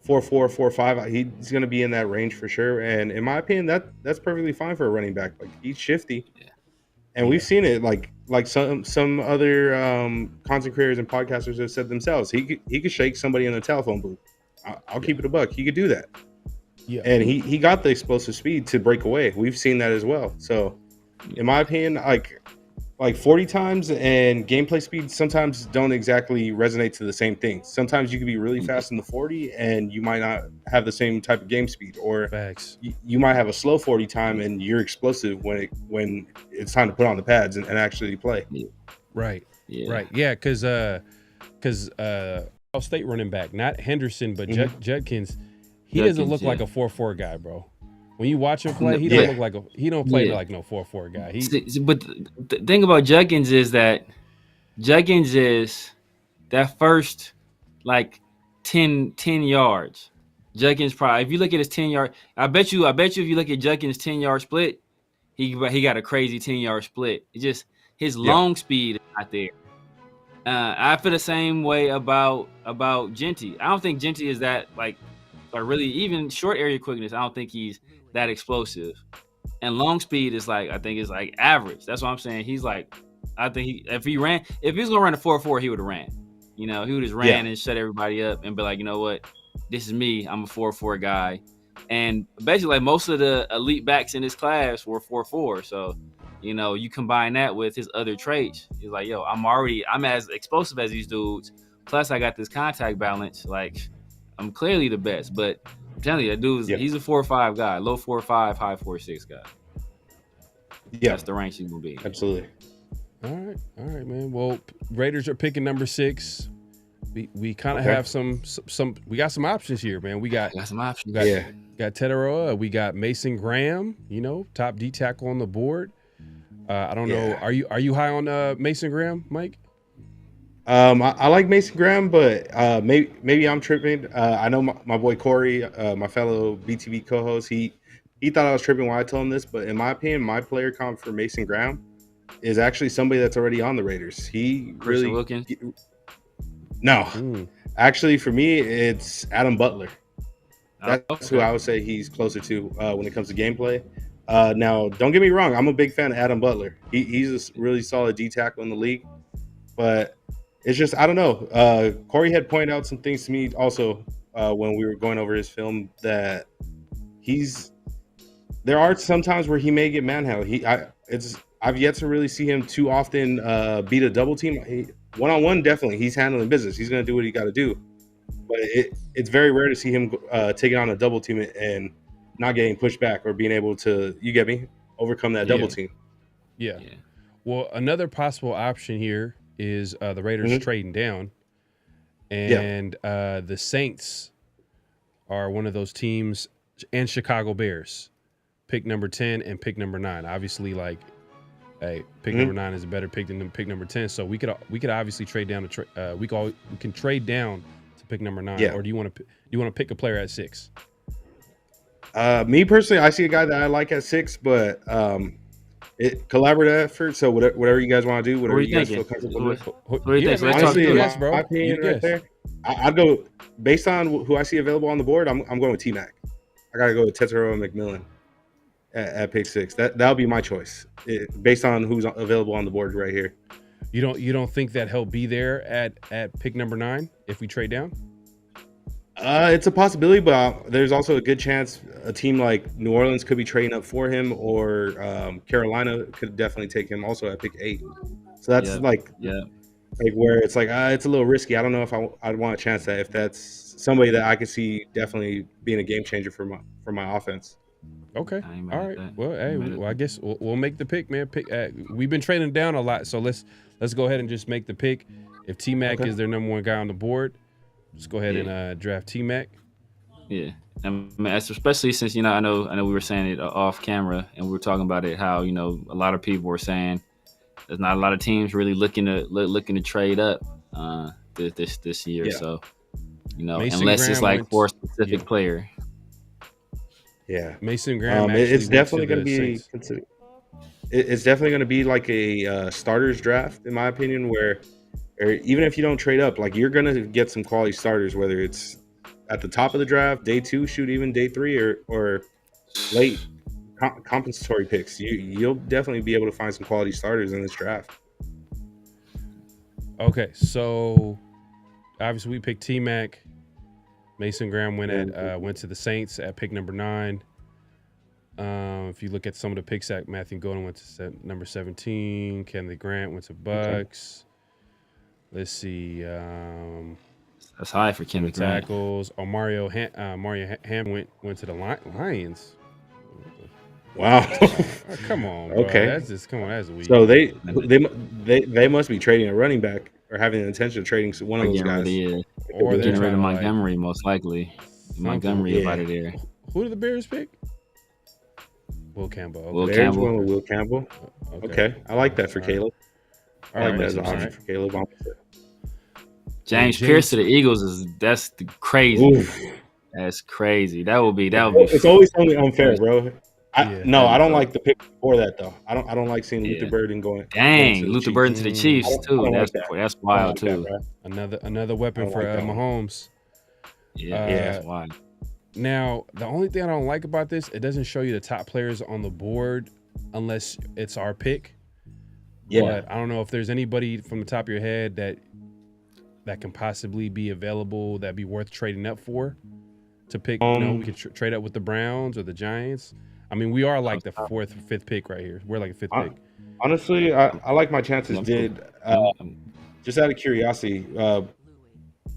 4.4, 4.5. He's gonna be in that range for sure. And in my opinion, that's perfectly fine for a running back. Like he's shifty, and we've seen it. Like some other content creators and podcasters have said themselves. He could shake somebody in a telephone booth. I'll keep it a buck. He could do that. Yeah, and he got the explosive speed to break away. We've seen that as well. So, in my opinion, like 40 times and gameplay speed sometimes don't exactly resonate to the same thing. Sometimes you can be really fast in the 40 and you might not have the same type of game speed, or you might have a slow 40 time and you're explosive when it's time to put on the pads and actually play. Right. Yeah, because State running back, not Henderson, but Judkins, he doesn't look like a 4.4 guy, bro. When you watch him play, he don't look like he don't play like no 4.4 guy. But the thing about Judkins is that Judkins is that first like 10 yards. Judkins probably, if you look at his 10-yard, I bet you if you look at Judkins' 10-yard split, he got a crazy 10-yard split. It's just his long speed is not there. I feel the same way about Genty. I don't think Genty is that like really even short area quickness. I don't think he's that explosive. And long speed is like, I think it's like average. That's what I'm saying. He's like, I think if he was gonna run a 4.4, he would have ran. He would just ran and shut everybody up and be like, you know what, this is me. I'm a 4.4 guy. And basically, like most of the elite backs in this class were 4.4. So. You combine that with his other traits. He's like, yo, I'm as explosive as these dudes. Plus, I got this contact balance. Like, I'm clearly the best. But I'm telling you, that dude, he's a 4.5 guy, low 4.5, high 4.6 guy. Yeah, that's the range he's gonna be. Absolutely. All right, man. Well, Raiders are picking number 6. We kind of have some. We got some options here, man. We got some options. Got Teteroa. We got Mason Graham. Top D tackle on the board. I don't know. Are you high on Mason Graham, Mike? I like Mason Graham, but maybe I'm tripping. I know my boy Corey, my fellow BTV co-host, he thought I was tripping when I told him this, but in my opinion, my player comp for Mason Graham is actually somebody that's already on the Raiders. He really looking. No, actually, for me, it's Adam Butler. That's who I would say he's closer to when it comes to gameplay. Now, don't get me wrong. I'm a big fan of Adam Butler. He's a really solid D tackle in the league, but it's just, I don't know. Corey had pointed out some things to me also when we were going over his film that there are some times where he may get manhandled. I've yet to really see him too often beat a double team. One-on-one, definitely, he's handling business. He's going to do what he got to do, but it's very rare to see him taking on a double team and not getting pushed back or being able to, you get me, overcome that double team. Yeah. Well, another possible option here is the Raiders trading down, and the Saints are one of those teams, and Chicago Bears pick number 10 and pick number 9. Obviously, like, hey, pick number 9 is a better pick than pick number 10. So we could obviously trade down to we can trade down to pick number 9. Or do you want to pick a player at 6? Me personally, I see a guy that I like at 6, but Collaborative effort. So whatever you guys want to do, What are whatever you you guys thinking? feel comfortable with. What do you think? man, Let's talk Honestly, through in it. guess, bro. my opinion, You right guess. there, I'd go based on who I see available on the board. I'm going with T-Mac. I gotta go with Tetero and McMillan at pick 6. That'll be my choice based on who's available on the board right here. You don't think that he'll be there at pick number 9 if we trade down? It's a possibility, but there's also a good chance a team like New Orleans could be trading up for him, or Carolina could definitely take him also at pick 8. So that's like where it's like it's a little risky. I don't know if I'd want to chance that if that's somebody that I could see definitely being a game changer for my offense. Okay. All right. Well, hey, I guess we'll make the pick, man. We've been trading down a lot, so let's go ahead and just make the pick. If T-Mac is their number 1 guy on the board, just go ahead and draft T-Mac. Yeah, I mean, especially since I know we were saying it off camera, and we were talking about it how a lot of people were saying there's not a lot of teams really looking to trade up this year. Yeah. So Mason unless Graham it's like for a specific player. Yeah, Mason Graham. It's definitely going to be considered. It's definitely going to be like a starters draft, in my opinion, where even if you don't trade up, like you're going to get some quality starters, whether it's at the top of the draft, day 2, even day 3, or late compensatory picks. You'll definitely be able to find some quality starters in this draft. Okay, so obviously we picked T-Mac. Mason Graham went to the Saints at pick number 9. If you look at some of the picks that Matthew Golden went to number 17, Kennedy Grant went to Bucks. Okay. Let's see. That's high for Kennedy Grant. Tackles. Mario Ham went to the Lions. Wow. Oh, come on, bro. Okay. That's weak. So they must be trading a running back or having the intention of trading one of those guys. Or they're getting rid of Montgomery, most likely. Montgomery about it there. Who did the Bears pick? Will Campbell. Okay. Will Campbell. Okay. I like that for Caleb. I like that as an option for Caleb. James Pierce to the Eagles that's crazy. Oof. That's crazy. That would be. It's always only unfair, bro. I don't like the pick before that though. I don't like seeing Luther Burden going. Dang, Luther Burden to the Chiefs too. That's wild too. Another weapon for Mahomes. Yeah, that's wild. Now, the only thing I don't like about this, it doesn't show you the top players on the board unless it's our pick. Yeah. But I don't know if there's anybody from the top of your head that can possibly be available that'd be worth trading up for to pick. We could trade up with the Browns or the Giants. I mean, we are like the 4th or 5th pick right here. We're like a 5th pick. Honestly, I like my chances. Just out of curiosity,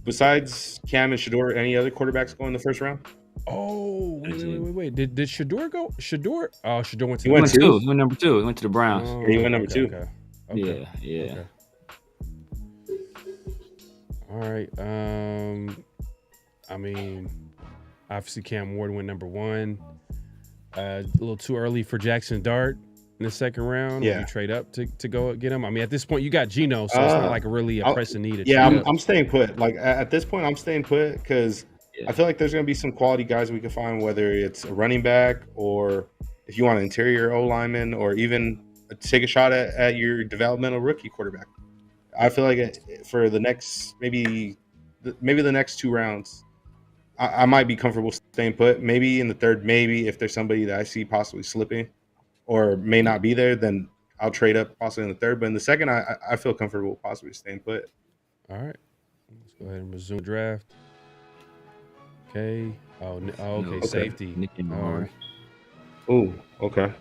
besides Cam and Shador, any other quarterbacks go in the first round? Oh, wait. Did Shador go? Shador went to He went 2. He went number 2. He went to the Browns. He went number 2. Okay. Yeah. Okay. All right. I mean, obviously Cam Ward went number 1. A little too early for Jackson Dart in the 2nd round. Yeah. You trade up to go get him. I mean, at this point, you got Geno, so it's not like really a pressing need. I'm staying put. Like at this point, I'm staying put because I feel like there's going to be some quality guys we can find, whether it's a running back or if you want an interior O lineman or even take a shot at your developmental rookie quarterback. I feel like for the next maybe the next 2 rounds, I might be comfortable staying put. Maybe in the 3rd, maybe if there's somebody that I see possibly slipping or may not be there, then I'll trade up possibly in the 3rd. But in the 2nd, I feel comfortable possibly staying put. All right. Let's go ahead and resume the draft. Okay. Okay. Safety. All right. Ooh, okay.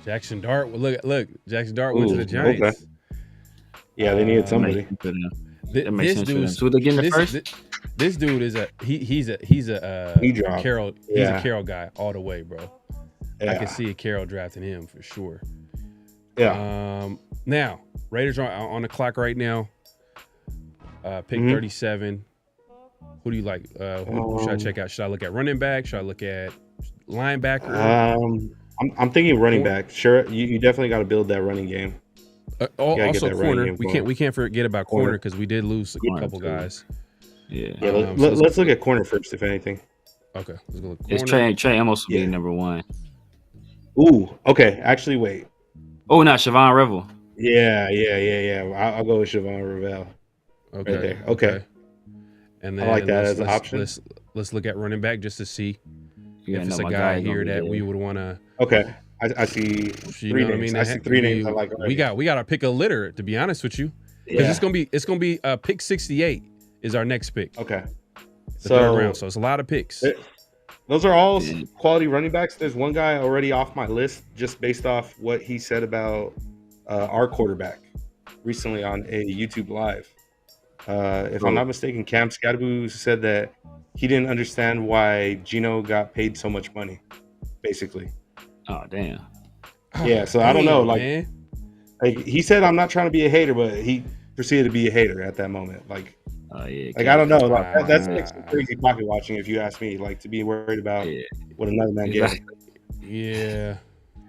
Jackson Dart. Look. Jackson Dart went to the Giants. Okay. Yeah, they needed somebody. This dude. So they getting the first. This dude is he's a Carroll. He's a Carroll guy all the way, bro. Yeah. I can see a Carroll drafting him for sure. Yeah. Now Raiders are on the clock right now. Pick 37. Who do you like? Who should I check out? Should I look at running back? Should I look at linebacker? I'm thinking running back. Sure, you definitely got to build that running game. Also corner. We can't forget about corner because we did lose a couple guys. Yeah. Let's look at corner first, if anything. Okay. Let's go look. It's Trey Amos will be number 1. Ooh. Okay. Actually, wait. Oh, not Siobhan Revel. Yeah. I'll go with Siobhan Revel. Okay. Right there. Okay. And then I like that as an option. Let's look at running back just to see Yeah, if no, it's a my guy guy's here gonna be that there. we would want to. Okay. I see three names. I see three names I like already. We got to pick a litter, to be honest with you, because it's gonna be pick 68 is our next pick. Okay. The third round, so it's a lot of picks. Those are all quality running backs. There's one guy already off my list just based off what he said about our quarterback recently on a YouTube live. If I'm not mistaken, Cam Scadaboo said that he didn't understand why Gino got paid so much money, basically. Oh damn. Yeah, so I don't know. Like he said, I'm not trying to be a hater, but he proceeded to be a hater at that moment. Like, I don't know. Like, that's like some crazy pocket watching, if you ask me. Like, to be worried about what another man gets. Yeah,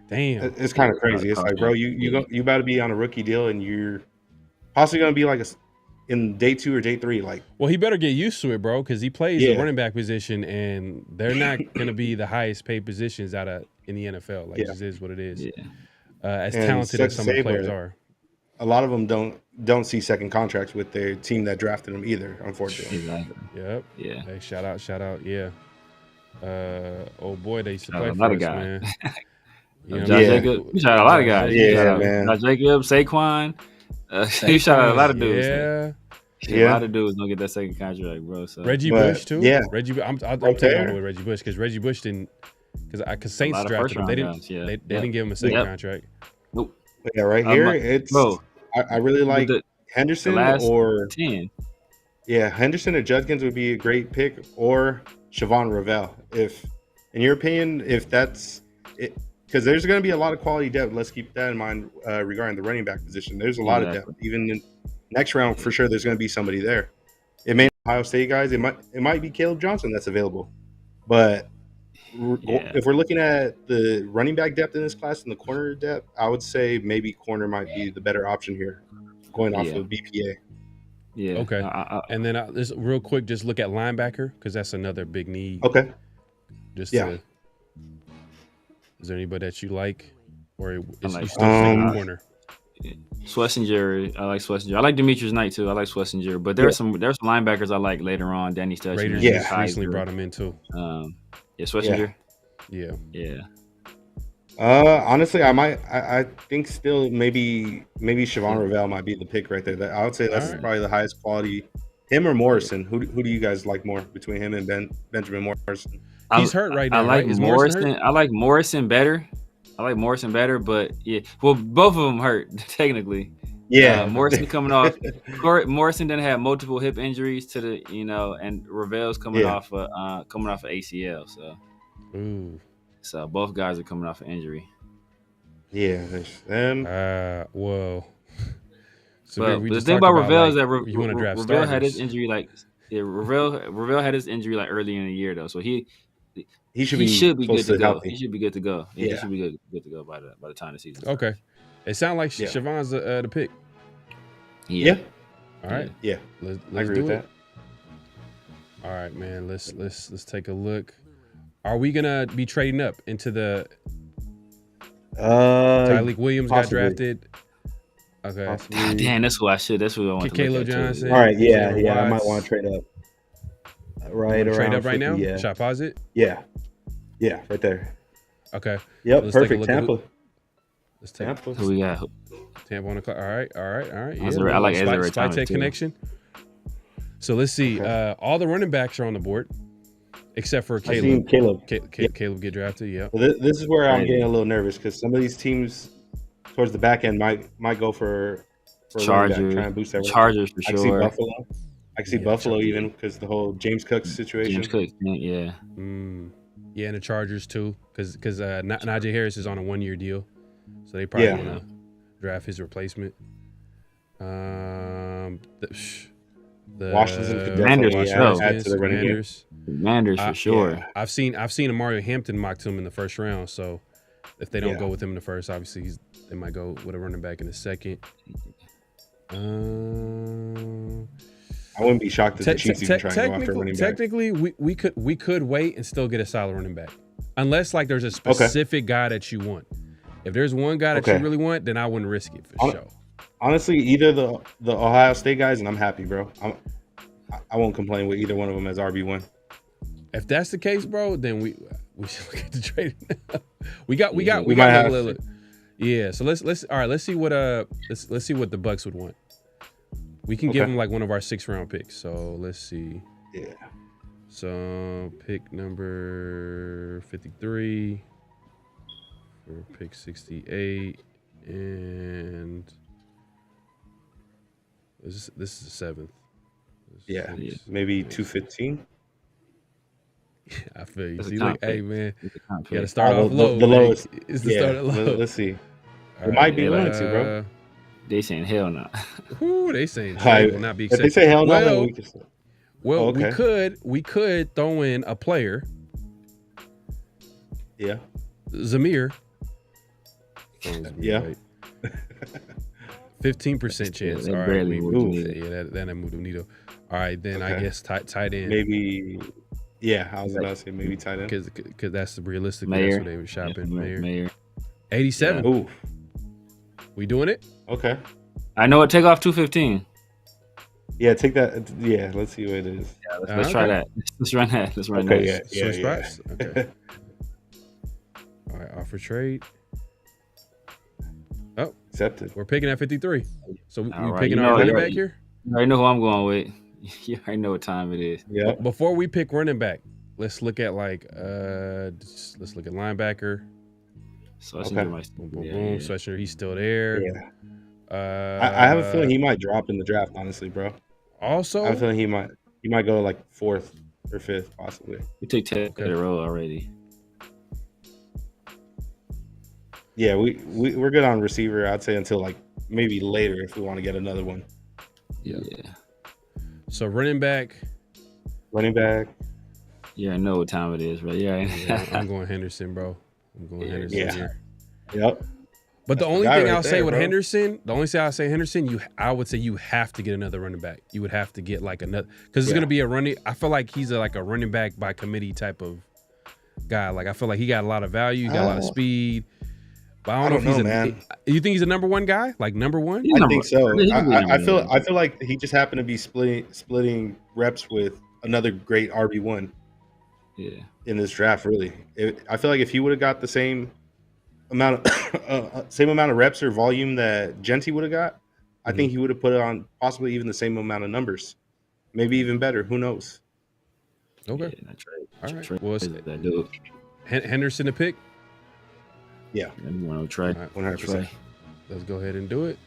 damn. It's kind of crazy. It's like, bro, you about to be on a rookie deal, and you're possibly going to be like in day 2 or day 3. Like, well, he better get used to it, bro, because he plays the running back position, and they're not going to be the highest paid positions in the NFL. Like, it just is what it is. Yeah. As talented as some of the players are, a lot of them don't see second contracts with their team that drafted them either, unfortunately. Exactly. Yep. Yeah. Hey, shout out. Yeah. Oh boy, they used to play a for lot us, of guys. man. You know, Josh Jacobs. You shot a lot of guys. Yeah, man. Josh Jacobs, Saquon. You shot a lot of dudes. Yeah. A lot of dudes don't get that second contract, bro. So Reggie Bush too. Yeah. I'm taking all the way Reggie Bush because Reggie Bush didn't because Saints drafted him. They didn't give him a second contract. Nope. Yeah, right here it's bro. I really like Henderson or 10. Yeah, Henderson or Judkins would be a great pick, or Siobhan Revel. If, in your opinion, if that's it, because there's going to be a lot of quality depth. Let's keep that in mind regarding the running back position. There's a lot of depth. Even in next round, for sure, there's going to be somebody there. It may be Ohio State guys. It might be Caleb Johnson that's available. But if we're looking at the running back depth in this class and the corner depth, I would say maybe corner might be the better option here, going off of BPA. Yeah. Okay. And then just real quick, just look at linebacker because that's another big need. Okay. Is there anybody that you like, or is you still saying corner? Schlesinger, I like Schlesinger. I like Demetrius Knight too. I like Schlesinger, but there's some linebackers I like later on. Danny Stetson. Raiders just recently brought him in too. Schlesinger. Yeah. Honestly, I think still maybe Siobhan Revel might be the pick right there. I would say that's probably the highest quality. Him or Morrison? Who do you guys like more between him and Benjamin Morrison? He's hurt right now. I like Morrison. I like Morrison better. But well, both of them hurt technically. Yeah, Morrison coming off. Morrison didn't have multiple hip injuries to the and Revel's coming off of ACL. So. Ooh. So both guys are coming off an injury. Yeah, them. Whoa. So but the thing about Revel is that Revel had his injury Revel had his injury like early in the year though, so he should be good to go. Healthy. He should be good to go. Yeah, he should be good to go by the time the season. Okay, it sounds like Siobhan's the pick. Yeah. All right. Yeah. Let's do it. All right, man. Let's take a look. Are we gonna be trading up into the Tyreek Williams possibly. Got drafted? Okay. God, damn, that's who I want to Caleb Johnson. All right, I might want to trade up. Right around trade up 50, right now? Yeah. Should I pause it? Yeah, right there. Okay. Yep, perfect. Tampa. Let's take who we got. Tampa on the clock. All right. Yeah, I like Ezra Spy connection. So let's see. All the running backs are on the board. Except for Caleb. Caleb get drafted. Yeah. Well, this is where I'm getting a little nervous because some of these teams towards the back end might go for Chargers. Try and boost that. Chargers for sure. I see Buffalo. I can see Buffalo even because the whole James Cook situation. James Cook, yeah. Yeah, and the Chargers too because Najee Harris is on a 1-year deal, so they probably want to draft his replacement. The Washington could Commanders add to the running game. Commanders for sure. Yeah. I've seen Mario Hampton mock to him in the first round. So if they don't go with him in the first, obviously they might go with a running back in the second. I wouldn't be shocked if the Chiefs even try and go after a running back. Technically, we could wait and still get a solid running back, unless like there's a specific guy that you want. If there's one guy that you really want, then I wouldn't risk it for sure. Honestly, either the Ohio State guys, and I'm happy, bro. I won't complain with either one of them as RB1. If that's the case, bro, then we should look at the trade. we got have. Yeah, so let's see what let's see what the Bucks would want. We can give them like one of our 6th-round picks. So let's see. Yeah. So pick number 53 for pick 68, and this is the 7th. Yeah, maybe 215. I feel you. See, like, hey man, you gotta start Oh, off low. the lowest. Is the start at low. Let's see. It might be willing to, bro. They saying hell no. They saying they will not be accepted. If they say hell no, then we can. Well, we could throw in a player. Yeah. Zamir. Yeah. Right? 15% chance. All right. Barely That moved the needle. All right, then I guess tight end. Maybe. Yeah, I was about to say maybe tight end. Because that's realistically Mayor. that's what they were shopping. Yeah, Mayor. 87. Yeah. Ooh. We doing it? Okay. I know it. Take off 215. Yeah, take that. Yeah, let's see what it is. Yeah, let's try that. Let's run that. Let's run that. Yeah. Okay. All right, offer trade. Oh, accepted. We're picking at 53. So we Right. picking our running back here? You already know who I'm going with. You already know what time it is. Yeah. Before we pick running back, let's look at let's look at linebacker. So I boom. Sweatshirt, he's still there. Yeah. I have a feeling he might drop in the draft, honestly, bro. Also, I have a feeling he might go like 4th or 5th, possibly. We took Ted Rowe already. Yeah, we're good on receiver. I'd say until like maybe later if we want to get another one. Yeah. So running back. Yeah, I know what time it is, bro. Yeah, I'm going Henderson, bro. I'm going Henderson here. Yep. But the only thing I'll say with Henderson, I would say you have to get another running back. You would have to get like another, because it's going to be a running. I feel like he's like a running back by committee type of guy. Like I feel like he got a lot of value, he got a lot of speed. But I don't know if he's man. You think he's a number one guy? Like number one? I think so. I feel like he just happened to be splitting reps with another great RB1. Yeah. In this draft, really, I feel like if he would have got the same amount of reps or volume that Genty would have got, I think he would have put it on possibly even the same amount of numbers, maybe even better. Who knows? Okay. Yeah, that's right. All right. Well, that dude. Henderson to pick. Yeah. You want to try? 100%. Let's go ahead and do it.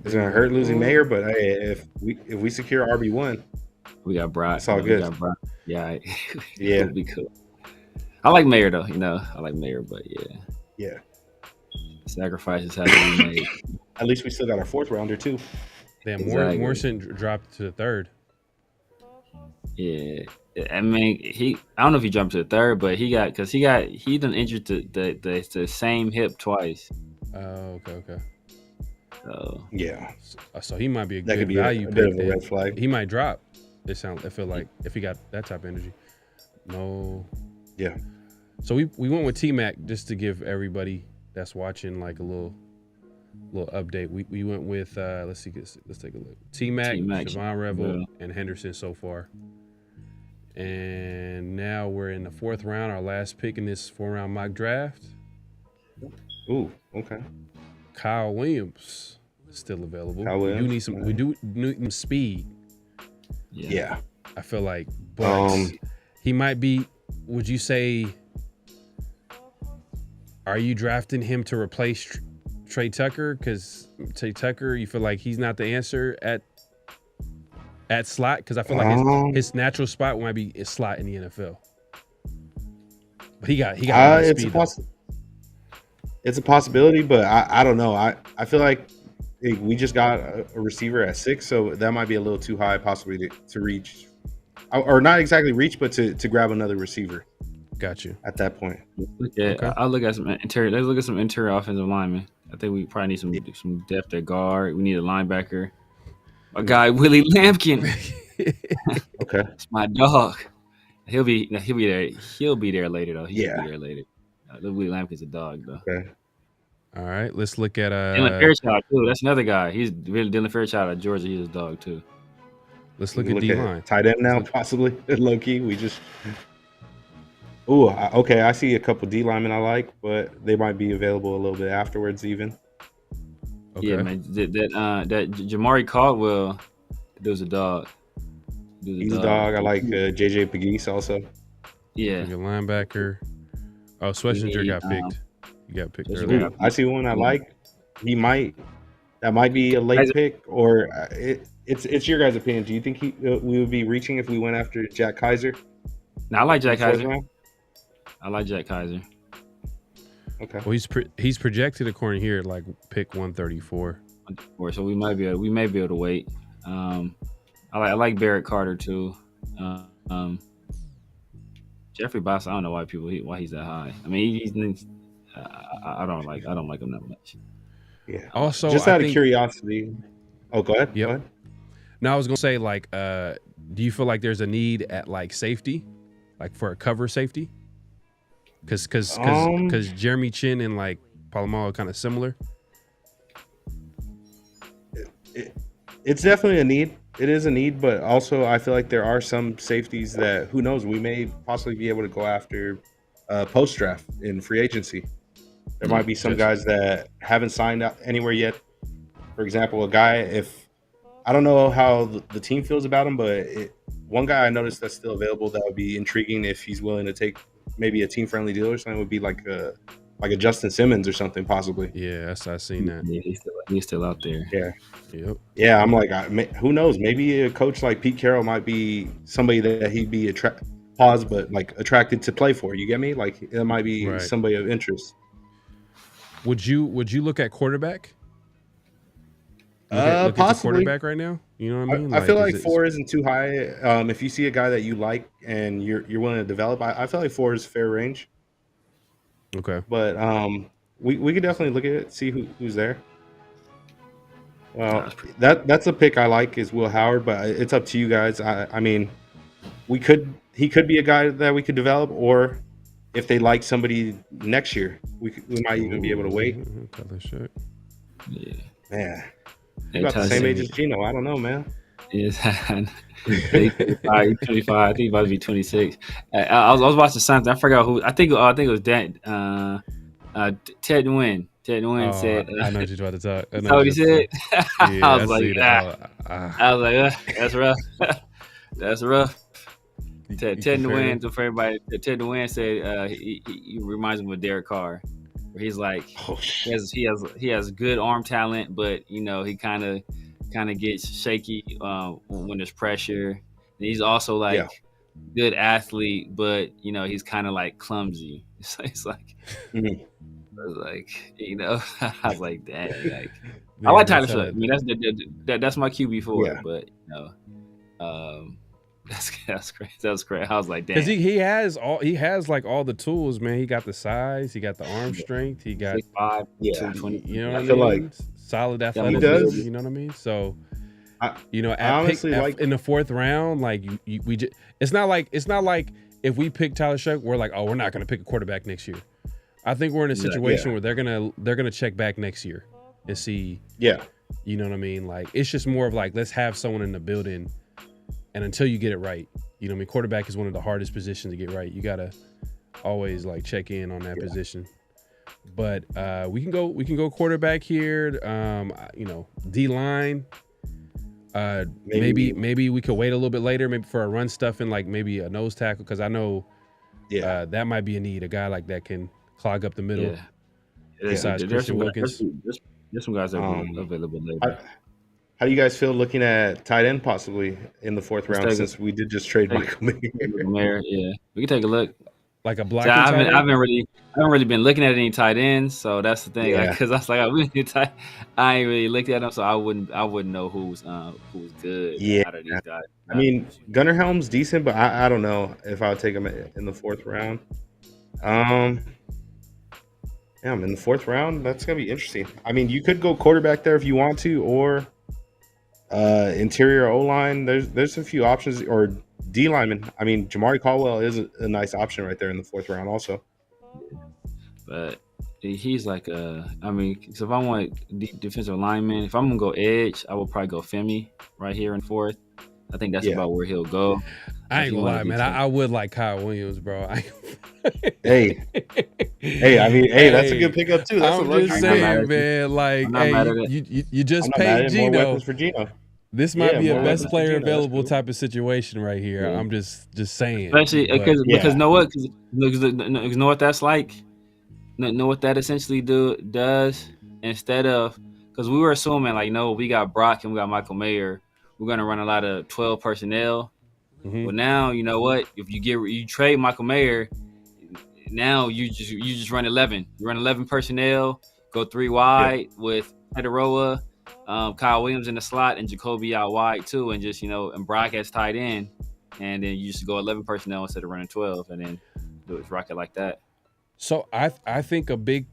It's gonna hurt losing Mayer, but hey, if we secure RB1, we got Brock. It's all good. Yeah. Yeah. It'll be cool. I like Mayer though. I like Mayer, but yeah. Yeah. Sacrifices have to be made. At least we still got our 4th rounder too. Damn, Morrison dropped to the 3rd. Yeah, I mean, I don't know if he jumped to the 3rd, but he done injured the same hip twice. Oh, okay. So yeah, so he might be that good could be value a bit pick. of a red flag. He might drop. I feel like if he got that type of energy. No. Yeah. So we went with T-Mac just to give everybody that's watching like a little update. We went with let's take a look. T-Mac, Javon Revel, and Henderson so far. And now we're in the 4th round, our last pick in this 4-round mock draft. Ooh, okay. Kyle Williams is still available. We do need some speed. Yeah. I feel like, but he might be. Would you say? Are you drafting him to replace Trey Tucker? Because Trey Tucker, you feel like he's not the answer at slot? Because I feel like his natural spot might be his slot in the NFL. But he got a lot of speed. It's a possibility, but I don't know. I feel like we just got a receiver at 6, so that might be a little too high, possibly to reach, or not exactly reach, but to grab another receiver. Got you. At that point. I'll look at some interior. Let's look at some interior offensive linemen. I think we probably need some depth at guard. We need a linebacker. A guy, Willie Lampkin. Okay, it's my dog. He'll be there. He'll be there later though. He'll be there later. Willie Lampkin's a dog though. Okay. All right, let's look at Dylan Fairchild too. That's another guy. He's really Dylan Fairchild at Georgia. He's a dog too. Let's look at D-line. Tight end now, possibly. Low key, we just. Ooh, okay. I see a couple D linemen I like, but they might be available a little bit afterwards, even. Okay. Yeah, man. That Jamari Caldwell, was a dog. He's a dog. I like JJ Pegues also. Yeah. Like a linebacker. Oh, Schlesinger got picked. He got picked earlier. I see one I like. That might be a late pick, or it's your guys' opinion. Do you think we would be reaching if we went after Jack Kaiser? No, I like Jack Kaiser. I like Jack Kaiser. Okay. Well, he's projected according here like pick 134. So we may be able to wait. I like Barrett Carter too. Jeffrey Boss, I don't know why he's that high. I mean, I don't like him that much. Yeah. Also, just out of curiosity. Oh, go ahead. Yep. Go ahead. Now I was gonna say, like, do you feel like there's a need at like safety, like for a cover safety? Because Jeremy Chin and like Palomar are kind of similar. It's definitely a need. It is a need, but also I feel like there are some safeties that, who knows, we may possibly be able to go after post draft in free agency. There might be some guys that haven't signed out anywhere yet. For example, a guy, if I don't know how the team feels about him, but one guy I noticed that's still available that would be intriguing if he's willing to take maybe a team friendly deal or something would be like a Justin Simmons or something possibly. Yeah, I've seen that. Yeah, he's still out there. Yeah. Yep. Yeah, I'm like, who knows? Maybe a coach like Pete Carroll might be somebody that he'd be attracted to play for. You get me? Like it might be somebody of interest. Would you look at quarterback? Look at the quarterback right now. You know what I mean? I feel like 4 isn't too high. If you see a guy that you like and you're willing to develop, I feel like 4 is fair range. Okay. But we could definitely look at it, see who's there. Well, that's a pick I like is Will Howard, but it's up to you guys. I mean, he could be a guy that we could develop, or if they like somebody next year, we might even be able to wait. Yeah. Man. You're about the same age as Gino. I don't know, man. Yes, 25. I think he's about to be 26. I was watching something. I forgot who. I think it was Dan. Ted Nguyen. Ted Nguyen said. I know what you're about to talk. That's what he said. Yeah, I was like, that's rough. That's rough. Ted Nguyen, for everybody. Ted Nguyen said he reminds him of Derek Carr. Where he's like, he has good arm talent, but he kind of gets shaky when there's pressure. And he's also like good athlete, but he's kind of like clumsy. It's like, I was like, I was like, dang, like I like Tyler Shuck. I mean, that's my QB4, but that's crazy. That's crazy. I was like, damn. Because he has like all the tools, man. He got the size, he got the arm strength, he got 6'5", 220. You know what I feel mean? like solid athleticism. He does. You know what I mean? So, in the 4th round, like we just, it's not like if we pick Tyler Shuck, we're like, oh, we're not going to pick a quarterback next year. I think we're in a situation where they're gonna check back next year and see. Yeah. You know what I mean? Like it's just more of like, let's have someone in the building. And until you get it right, quarterback is one of the hardest positions to get right. You gotta always like check in on that position. But we can go quarterback here. D line. Maybe we could wait a little bit later, maybe for a run stuff and like maybe a nose tackle, because I know that might be a need. A guy like that can clog up the middle. Yeah. Besides Christian Wilkins. There's some guys that are available later. How do you guys feel looking at tight end possibly in the 4th round, since we did just trade Michael Mayer? Yeah, we can take a look. Like a blocking I tight end? haven't really been looking at any tight ends, so that's the thing. Because I was like, I ain't really looked at them, so I wouldn't know who's good. Out of these guys. I mean, Gunnar Helm's decent, but I don't know if I would take him in the 4th round. I'm in the 4th round. That's gonna be interesting. I mean, you could go quarterback there if you want to, or interior O-line. There's a few options, or D lineman. I mean, Jamari Caldwell is a nice option right there in the 4th round also. but he's like I mean, so if I want defensive lineman, if I'm gonna go edge, I will probably go Femi right here in fourth. I think that's about where he'll go. I ain't gonna lie, man. I would like Kyle Williams, bro. Hey, I mean, that's a good pickup too. That's I'm just saying, man. Like, hey, you just paid Gino. More weapons for Gino. This might be a best player available type of situation right here. Yeah. I'm just saying, especially because know what? Because know what that's like. Know what that essentially does instead of, because we were assuming like, no, we got Brock and we got Michael Mayer, we're gonna run a lot of 12 personnel. Well, now you know what? If you trade Michael Mayer, now you just run 11. You run 11 personnel, go 3 wide with Federoa, Kyle Williams in the slot, and Jacoby out wide too, and just and Brock as tight end, and then you just go 11 personnel instead of running 12, and then do it rocket like that. So I think a big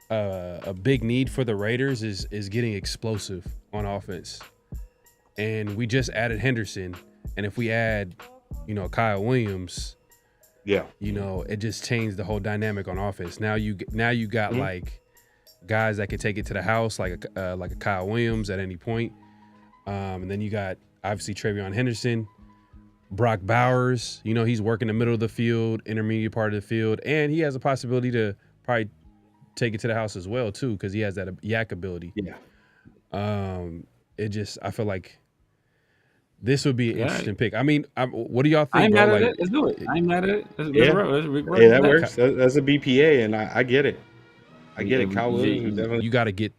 need for the Raiders is getting explosive on offense, and we just added Henderson, and if we add, Kyle Williams, it just changed the whole dynamic on offense. Now you got like guys that can take it to the house, like a Kyle Williams at any point, and then you got obviously Travion Henderson. Brock Bowers, he's working the middle of the field, intermediate part of the field, and he has a possibility to probably take it to the house as well too, because he has that yak ability. Yeah. I feel like this would be an interesting pick. I mean, what do y'all think? I ain't mad at it. Let's do it. I ain't mad at it. That works. That's a BPA, and I get it. I get it. Kyle Williams, definitely. You got to get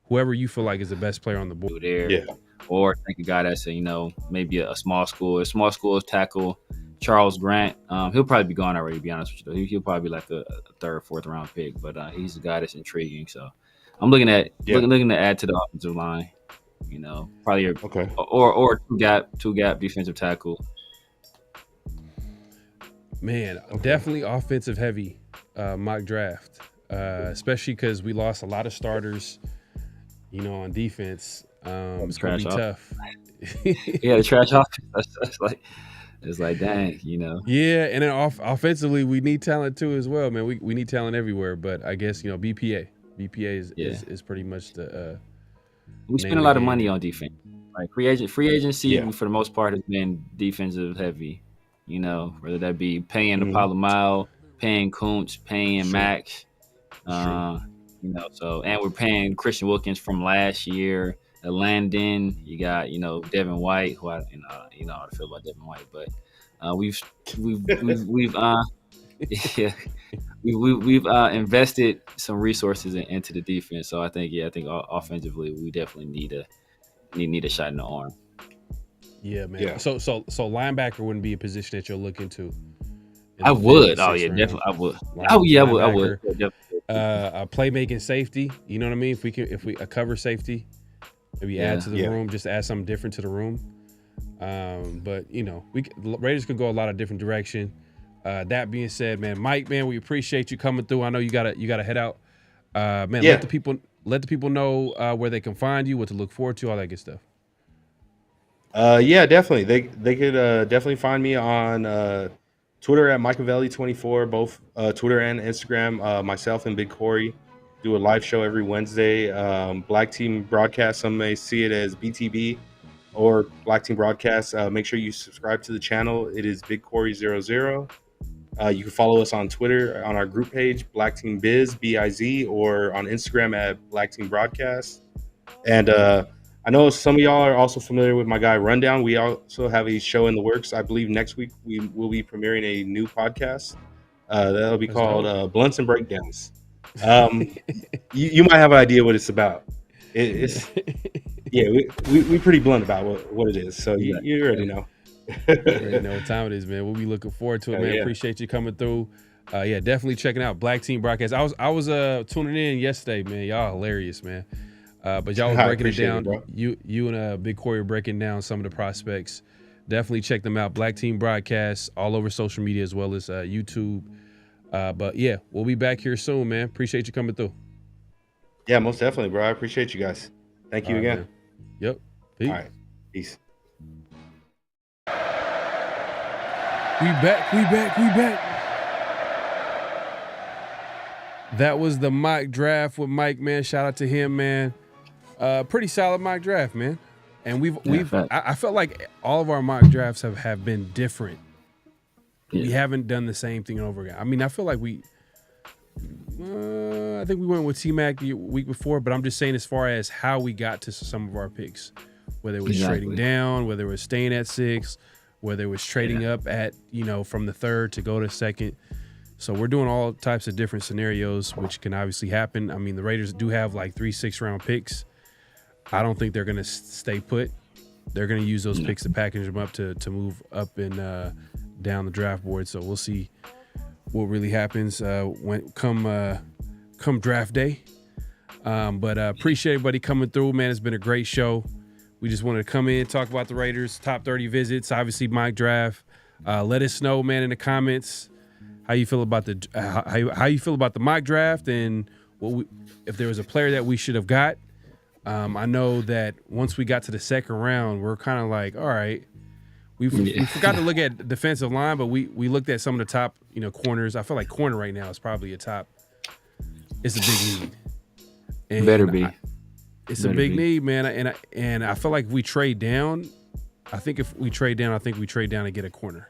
whoever you feel like is the best player on the board. There. Yeah. Or take a guy that's maybe a small school tackle, Charles Grant. He'll probably be gone already, to be honest with you. He'll probably be like a third, fourth round pick, but he's a guy that's intriguing. So I'm looking at looking to add to the offensive line. Probably or two gap defensive tackle. Man, definitely offensive heavy mock draft, especially because we lost a lot of starters, on defense. It's gonna be tough. Yeah, the trash offense. It's like dang, Yeah, and then offensively, we need talent too as well, man. We need talent everywhere, but I guess BPA is pretty much the. We spend a lot of money on defense. Like free agency for the most part has been defensive heavy. Whether that be paying the Palomile, paying Kuntz, paying Max. So and we're paying Christian Wilkins from last year. Landon, you got Devin White, who I how to feel about Devin White, but we've invested some resources into the defense. So I think offensively we definitely need a shot in the arm. Yeah, man. Yeah. So linebacker wouldn't be a position that you'll look into. I would. Oh yeah, definitely. I would. Oh yeah, I would. A playmaking safety. You know what I mean? If we a cover safety. Maybe add to the room, just add something different to the room. But Raiders could go a lot of different direction. That being said, man, Mike, man, we appreciate you coming through. I know you gotta head out. Let the people know where they can find you, what to look forward to, all that good stuff. Definitely. They could definitely find me on Twitter at Machiavelli24, both Twitter and Instagram. Myself and Big Corey do a live show every Wednesday. Black Team Broadcast. Some may see it as BTB or Black Team Broadcast. Make sure you subscribe to the channel. It is Big Corey00. You can follow us on Twitter on our group page, Black Team Biz, BIZ, or on Instagram at Black Team Broadcast. And I know some of y'all are also familiar with my guy Rundown. We also have a show in the works. I believe next week we will be premiering a new podcast. That'll be called Blunts and Breakdowns. You might have an idea what it's about. It's we pretty blunt about what it is, so you already know. You already know what time it is, man. We'll be looking forward to it, man. Appreciate you coming through. Definitely checking out Black Team Broadcast. I was tuning in yesterday, man. Y'all hilarious, man. But y'all was breaking it down. You and Big Corey were breaking down some of the prospects. Definitely check them out. Black Team Broadcast all over social media as well as YouTube. But we'll be back here soon, man. Appreciate you coming through. Yeah, most definitely, bro. I appreciate you guys. Thank you again. Man. Yep. Peace. All right. Peace. We back. That was the mock draft with Mike, man. Shout out to him, man. Pretty solid mock draft, man. And I felt like all of our mock drafts have been different. Yeah. We haven't done the same thing over again. I mean, I feel like I think we went with T-Mac the week before, but I'm just saying as far as how we got to some of our picks, whether it was trading down, whether it was staying at 6, whether it was trading up at, from the 3rd to go to 2nd. So we're doing all types of different scenarios, which can obviously happen. I mean, the Raiders do have like 3 6-round picks. I don't think they're going to stay put. They're going to use those picks to package them up to move up and down the draft board. So we'll see what really happens come draft day. But appreciate everybody coming through, man. It's been a great show. We just wanted to come in, talk about the Raiders, top 30 visits, obviously mock draft. Let us know, man, in the comments how you feel about how you feel about the mock draft and if there was a player that we should have got. I know that once we got to the 2nd round, we're kind of like, all right, we forgot to look at defensive line, but we looked at some of the top, corners. I feel like corner right now is probably it's a big need. And better be. It's a big need, man. And I feel like if we trade down, I think we trade down to get a corner.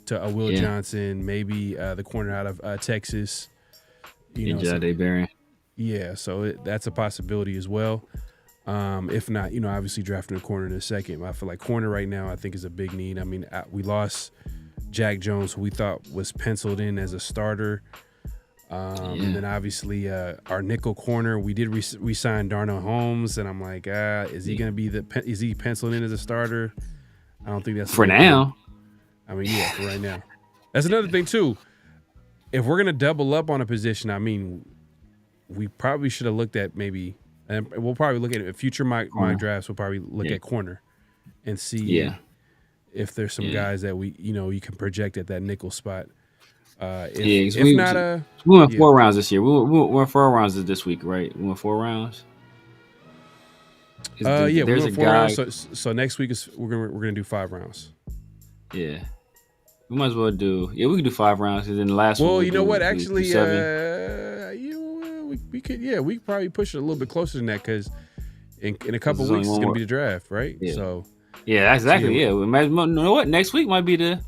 To a Will Johnson, maybe the corner out of Texas. Jade Barron. Yeah, so that's a possibility as well. If not, obviously drafting a corner in a 2nd. I feel like corner right now, I think is a big need. I mean, we lost Jack Jones, who we thought was penciled in as a starter. And then obviously our nickel corner, we did re-sign Darnell Holmes, and I'm like, is he going to be is he penciled in as a starter? I don't think that's for now. I mean, for right now. That's another thing too. If we're going to double up on a position, I mean, we probably should have looked at maybe, and we'll probably look at future mock drafts. We'll probably look at corner and see if there's some guys that you can project at that nickel spot. We went 4 rounds this year. We went 4 rounds this week, right? We went 4 rounds. We went 4 rounds. So next week we're gonna do 5 rounds. Yeah, we might as well do. Yeah, we can do 5 rounds, and then the last one. Well, you know what? Actually, we could. Yeah, we could probably push it a little bit closer than that because in a couple weeks it's gonna be the draft, right? Yeah. So. Yeah, exactly. Yeah, you know what? Next week might be the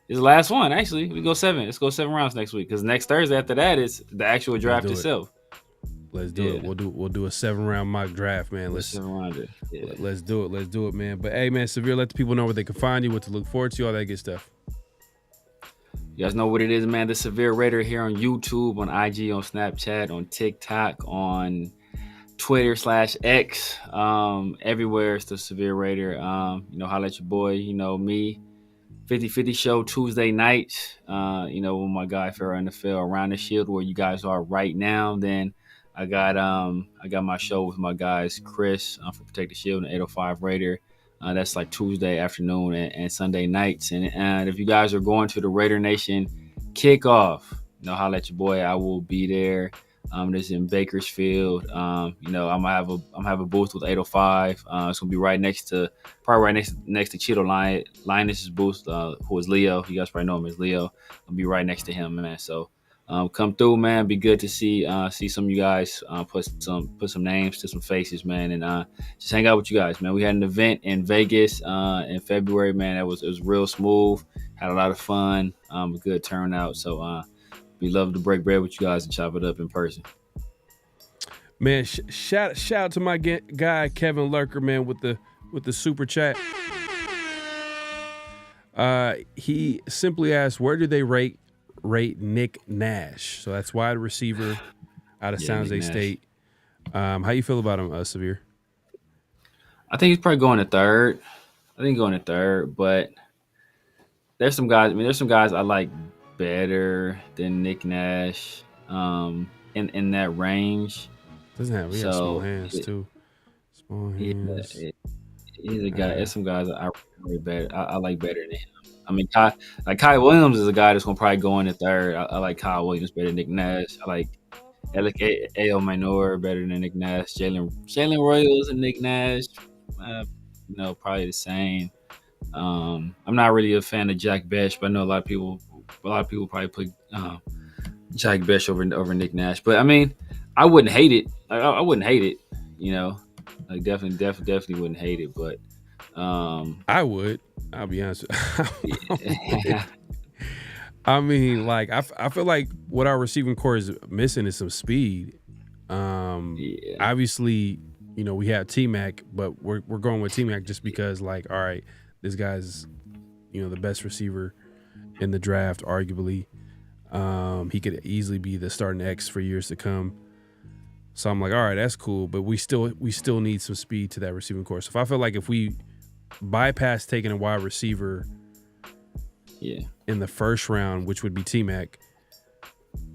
last one. Actually, we go 7. Let's go 7 rounds next week because next Thursday after that is the actual draft itself. Let's do it. We'll do a 7-round mock draft, man. Let's do it, man. But hey, man, Severe, let the people know where they can find you, what to look forward to, all that good stuff. You guys know what it is, man. The Severe Raider here on YouTube, on IG, on Snapchat, on TikTok, on Twitter /X, everywhere. It's the Severe Raider. Holla at your boy. Me. 50/50 show Tuesday night. With my guy PharoahNFL Around the Shield, where you guys are right now. Then I got my show with my guys Chris for Protect the Shield and 805 Raider. That's like Tuesday afternoon and Sunday nights. And if you guys are going to the Raider Nation kickoff, holla at your boy. I will be there. This is in Bakersfield. I'm gonna have a booth with 805. It's gonna be right next to Cheeto Linus's booth, who is Leo. You guys probably know him as Leo. I'll be right next to him, man. So come through, man. Be good to see some of you guys. Put some names to some faces, man, and just hang out with you guys, man. We had an event in Vegas in February, man. It was real smooth. Had a lot of fun. A good turnout. So we love to break bread with you guys and chop it up in person. Man, shout out to my guy Kevin Lurker, man, with the super chat. He simply asked, where do they rate Nick Nash? So that's wide receiver out of San Jose State. How you feel about him, Severe? I think he's probably going to 3rd. But there's some guys. There's some guys I like better than Nick Nash in that range. He has small hands too. Small hands. He's a guy. There's some guys that I like better than him. Kyle Williams is a guy that's gonna probably go in the 3rd. I like Kyle Williams better than Nick Nash. I like A.O. Minor better than Nick Nash. Jalen Royals and Nick Nash, probably the same. I'm not really a fan of Jack Besh, but I know a lot of people probably put Jack Best over Nick Nash. But I mean, I wouldn't hate it. I wouldn't hate it. You know, like definitely wouldn't hate it. But I would. I'll be honest. yeah. I mean, like I feel like what our receiving core is missing is some speed. Obviously, you know, we have T-Mac, but we're going with T-Mac just because, like, all right, this guy's, you know, the best receiver in the draft, arguably. He could easily be the starting X for years to come. So I'm like, all right, that's cool, but we still need some speed to that receiving core. So if I feel like if we bypass taking a wide receiver in the first round, which would be T-Mac,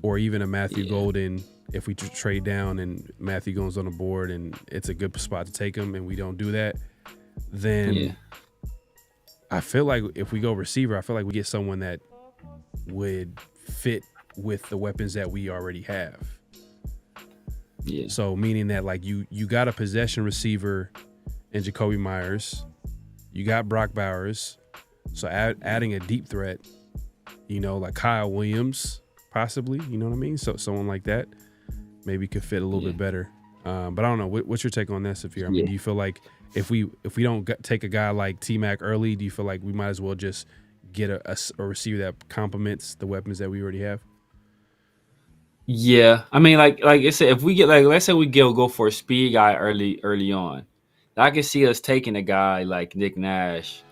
or even a Matthew Golden, if we trade down and Matthew goes on the board and it's a good spot to take him and we don't do that, then I feel like if we go receiver, I feel like we get someone that would fit with the weapons that we already have. Yeah. So meaning that, like, you got a possession receiver in Jacoby Myers, you got Brock Bowers, so adding a deep threat, you know, like Kyle Williams, possibly, you know what I mean? So someone like that maybe could fit a little bit better. But I don't know. What's your take on that, Saphir? I mean, do you feel like if we don't take a guy like T-Mac early, do you feel like we might as well just get a receiver that complements the weapons that we already have? Yeah, I mean, like I said, if we get, like, let's say we go for a speed guy early on, I can see us taking a guy like Nick Nash,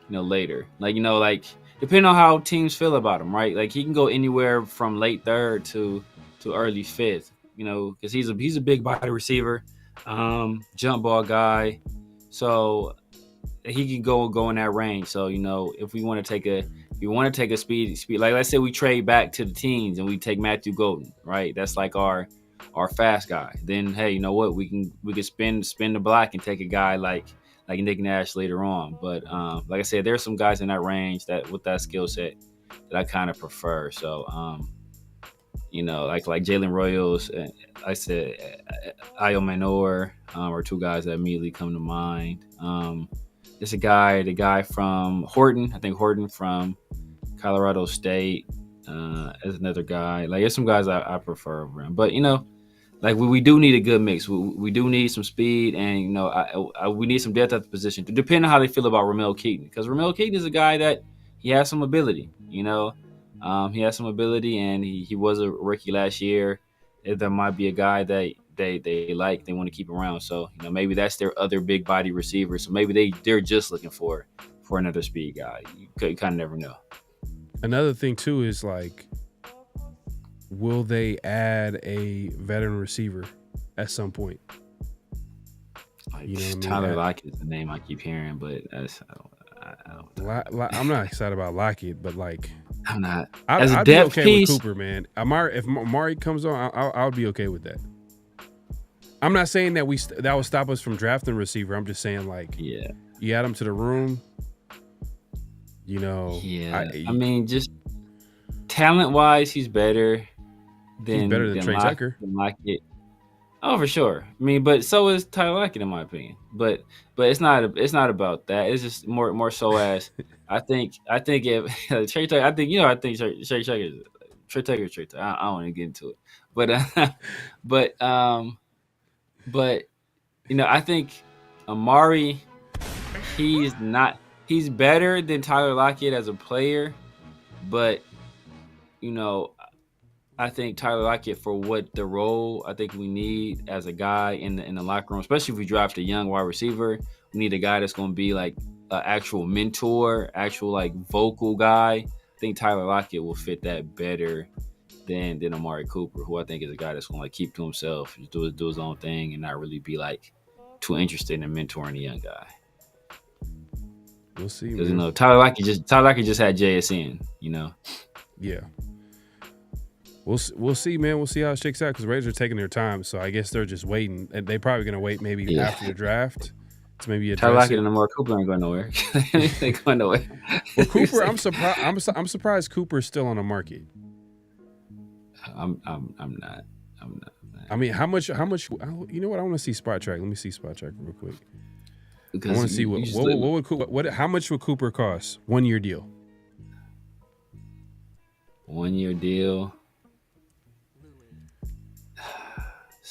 you know, later. Like, you know, like depending on how teams feel about him, right? Like he can go anywhere from late third to early fifth, you know, because he's a big body receiver, jump ball guy, so he can go in that range. So, you know, if we want to take a speed, like let's say we trade back to the teens and we take Matthew Golden, right? That's like our fast guy. Then hey, you know what? We can spin the block and take a guy like Nick Nash later on. But like I said, there's some guys in that range that with that skill set that I kind of prefer. So you know, like Jalen Royals, I said Ayo Manor are two guys that immediately come to mind. There's the guy from Horton. I think Horton from Colorado State is another guy. Like, there's some guys I prefer over him. But, you know, like we do need a good mix. We do need some speed, and, you know, we need some depth at the position. Depending on how they feel about Ramel Keaton. Because Ramel Keaton is a guy that he has some ability, you know. He has some ability, and he was a rookie last year. There might be a guy that they want to keep around. So, you know, maybe that's their other big body receiver. So maybe they're just looking for another speed guy. You kind of never know. Another thing too is, like, will they add a veteran receiver at some point? Like, you know what I mean? Tyler Lockett is the name I keep hearing, but I'm not excited about Lockett, but like I'm not. I'd be okay piece with Cooper, man. If Amari comes on, I'll be okay with that. I'm not saying that that will stop us from drafting a receiver. I'm just saying, like, you add him to the room, you know. Yeah, I mean, just talent-wise, he's better than Trey Tucker. Lockett. Oh, for sure. I mean, but so is Tyler Lockett, in my opinion. But it's not about that. It's just more so as I think if Trey Tucker, I think Trey Tucker. I don't want to get into it, but you know, I think Amari, he's better than Tyler Lockett as a player, but, you know, I think Tyler Lockett, for what the role I think we need as a guy in the locker room, especially if we draft a young wide receiver, we need a guy that's going to be like an actual mentor, actual like vocal guy. I think Tyler Lockett will fit that better than Amari Cooper, who I think is a guy that's going to like keep to himself, do his own thing, and not really be like too interested in mentoring a young guy. We'll see. Because, you know, Tyler Lockett just had JSN, you know. Yeah. We'll see, man. We'll see how it shakes out, because Raiders are taking their time, so I guess they're just waiting. And they're probably going to wait maybe after the draft to maybe Tyler Lockett and Amari Cooper ain't going nowhere. They ain't going nowhere. Well, Cooper, I'm surprised. I'm surprised Cooper's still on the market. I'm not. I mean, how much? You know what? I want to see Spot Track. Let me see Spot Track real quick. I want to see how much would Cooper cost? 1 year deal. 1 year deal.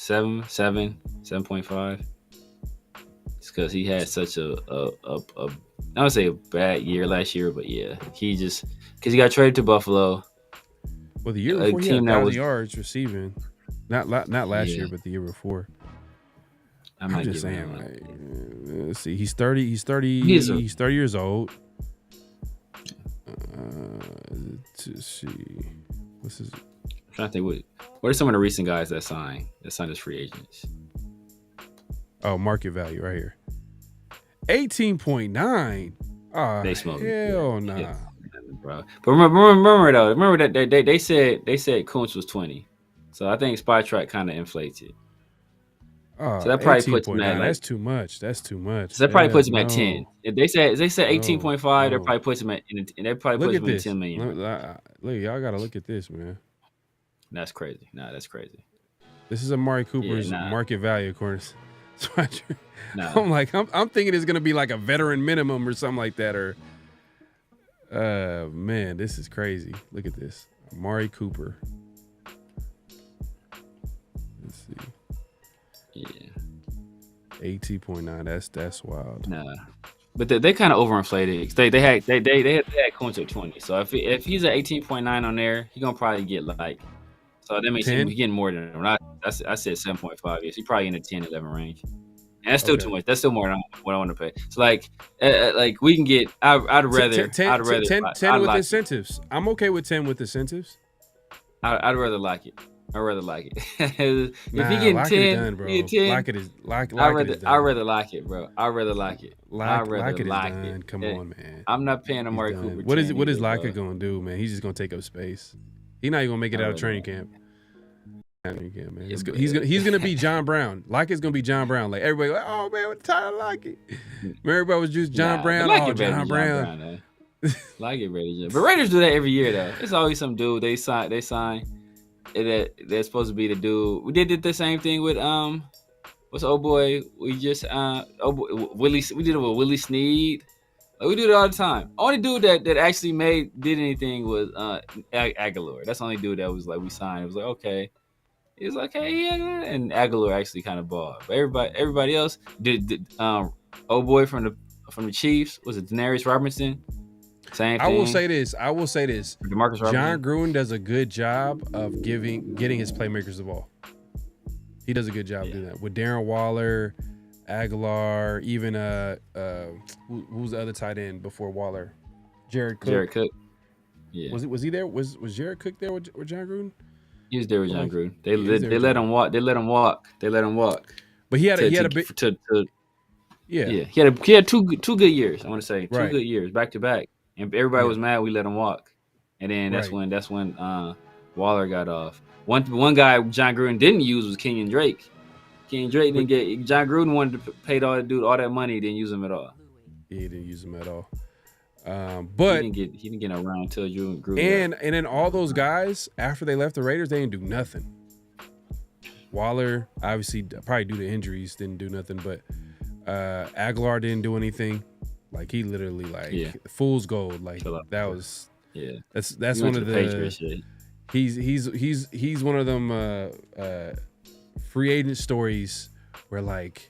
7.5. It's because he had such a I would say a bad year last year, but yeah, he just because he got traded to Buffalo. Well, the year before he had 1,000 yards receiving, not last year, but the year before. I'm just saying, like, let's see, he's 30 years old. To see, what's his? I'm trying to think what are some of the recent guys that signed as free agents? Oh, market value right here. 18.9. Oh, they smoked. Hell nah. Yeah, bro. But remember though. Remember that they said Kuntz was 20. So I think SpyTrack kind of inflates it. Oh, so that probably puts him at that's too much. That's too much. So that probably puts him at 10. If they said 18.5, that probably puts him at and that probably puts him at 10 million. Look, y'all gotta look at this, man. That's crazy. Nah, that's crazy. This is Amari Cooper's market value, of course. Nah. I'm like, I'm thinking it's gonna be like a veteran minimum or something like that, or man, this is crazy. Look at this. Amari Cooper. Let's see. Yeah. 18.9. That's wild. Nah. But they kind of overinflated. They had Kuntz at 20. So if he's at 18.9 on there, he's gonna probably get like. So that makes him getting more than him. I said 7.5. Yes, he's probably in the 10, 11 range. And that's still too much. That's still more than what I want to pay. So like we can get. I'd rather 10 with incentives. I'm okay with 10 with incentives. I'd rather like it. I'd rather like it. If nah, he getting like 10, it done, bro. He 10, like it is like I'd it rather like it, bro. I'd rather like it. Like it is done. Come on, man. I'm not paying Amari Cooper. What is Locke gonna do, man? He's just gonna take up space. He's not even gonna make it out of training camp. Man. He's gonna be John Brown. Lockett's gonna be John Brown. Like everybody, like, oh man, what Tyler Lockett? Everybody was just John Brown. Oh, John Brown. Lockett Raiders, but Raiders do that every year though. It's always some dude they sign. That they're supposed to be the dude. We did the same thing with what's old boy? We just Willie. We did it with Willie Snead. Like, we do it all the time. Only dude that actually did anything was Aguilar. That's the only dude that was like we signed. It was like okay. He was like, hey, yeah, and Aguilar actually kind of balled. But everybody else did. Old boy from the Chiefs was it Denarius Robinson? Same thing. I will say this. DeMarcus Robinson. John Gruden does a good job of getting his playmakers the ball. He does a good job doing that with Darren Waller, Aguilar, even who's the other tight end before Waller? Jared Cook. Yeah. Was he there? Was Jared Cook there with John Gruden? He was there with John Gruden. They let him walk. They let him walk. But he had a big. He had two good years. I want to say 2 good years back to back, and everybody was mad we let him walk. And then that's when Waller got off. One guy John Gruden didn't use was Kenyon Drake. Kenyon Drake didn't get. John Gruden wanted to pay all that dude all that money. He didn't use him at all. Yeah, he didn't use him at all. But he didn't get around until Gruden. And then all those guys after they left the Raiders, they didn't do nothing. Waller obviously probably due to injuries didn't do nothing, but Aguilar didn't do anything. Like he literally fool's gold. Like that was that's one of the he's one of them free agent stories where like.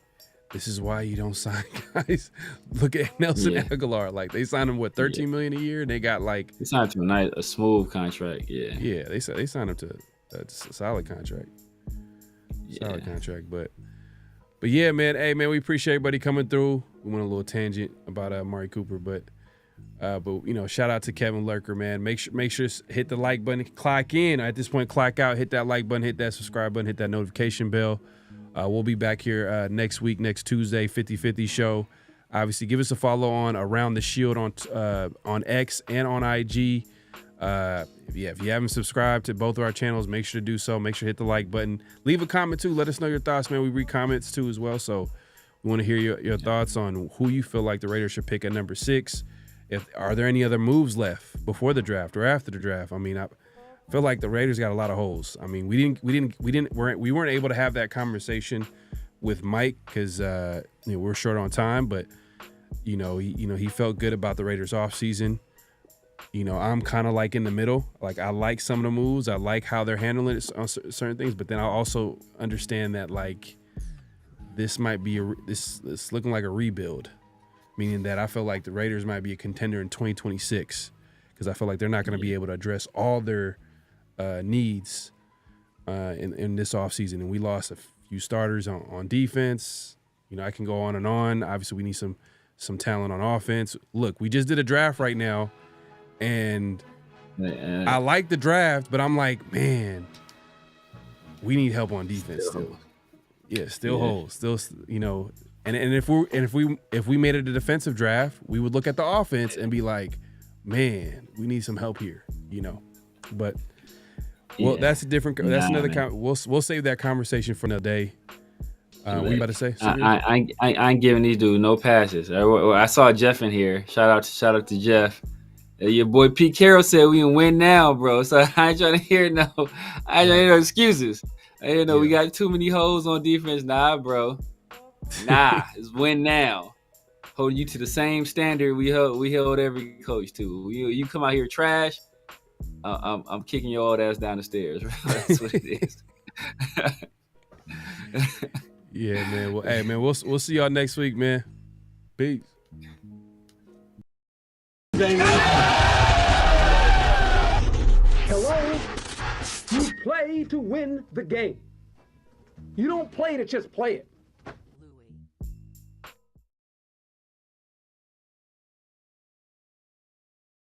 This is why you don't sign guys. Look at Nelson Aguilar. Like they signed him $13 million a year, and they got like they signed him to a smooth contract. Yeah, they signed him to a solid contract. Solid contract, but yeah, man. Hey, man, we appreciate everybody coming through. We went a little tangent about Amari Cooper, but you know, shout out to Kevin Lurker, man. Make sure to hit the like button, clock in. At this point, clock out. Hit that like button, hit that subscribe button, hit that notification bell. We'll be back here next week, next Tuesday, 50/50 show. Obviously, give us a follow on Around the Shield on X and on IG. If you haven't subscribed to both of our channels, make sure to do so. Make sure to hit the like button. Leave a comment too. Let us know your thoughts, man. We read comments too as well. So we want to hear your thoughts on who you feel like the Raiders should pick at number 6. Are there any other moves left before the draft or after the draft? I mean, I feel like the Raiders got a lot of holes. I mean, we weren't able to have that conversation with Mike because we're short on time. But he felt good about the Raiders offseason. I'm kind of like in the middle. Like I like some of the moves. I like how they're handling it on certain things, but then I also understand that like this might be it's looking like a rebuild, meaning that I feel like the Raiders might be a contender in 2026 because I feel like they're not going to be able to address all their needs in this offseason. And we lost a few starters on defense. I can go on and on. Obviously, we need some talent on offense. Look, we just did a draft right now, and I like the draft, but I'm like, man, we need help on defense still. Yeah, still holes, still, and if we made it a defensive draft, we would look at the offense and be like, man, we need some help here, But that's a different. That's another. We'll save that conversation for another day. What you about to say? I ain't giving these dudes no passes. I saw Jeff in here. Shout out to Jeff. Your boy Pete Carroll said we can win now, bro. So I ain't trying to hear no excuses. I didn't know we got too many holes on defense. Nah, bro. Nah, it's win now. Holding you to the same standard we held every coach to. You come out here trash, I'm kicking your old ass down the stairs. That's what it is. Yeah, man. Well, hey, man, we'll see y'all next week, man. Peace. Hello? You play to win the game. You don't play to just play it.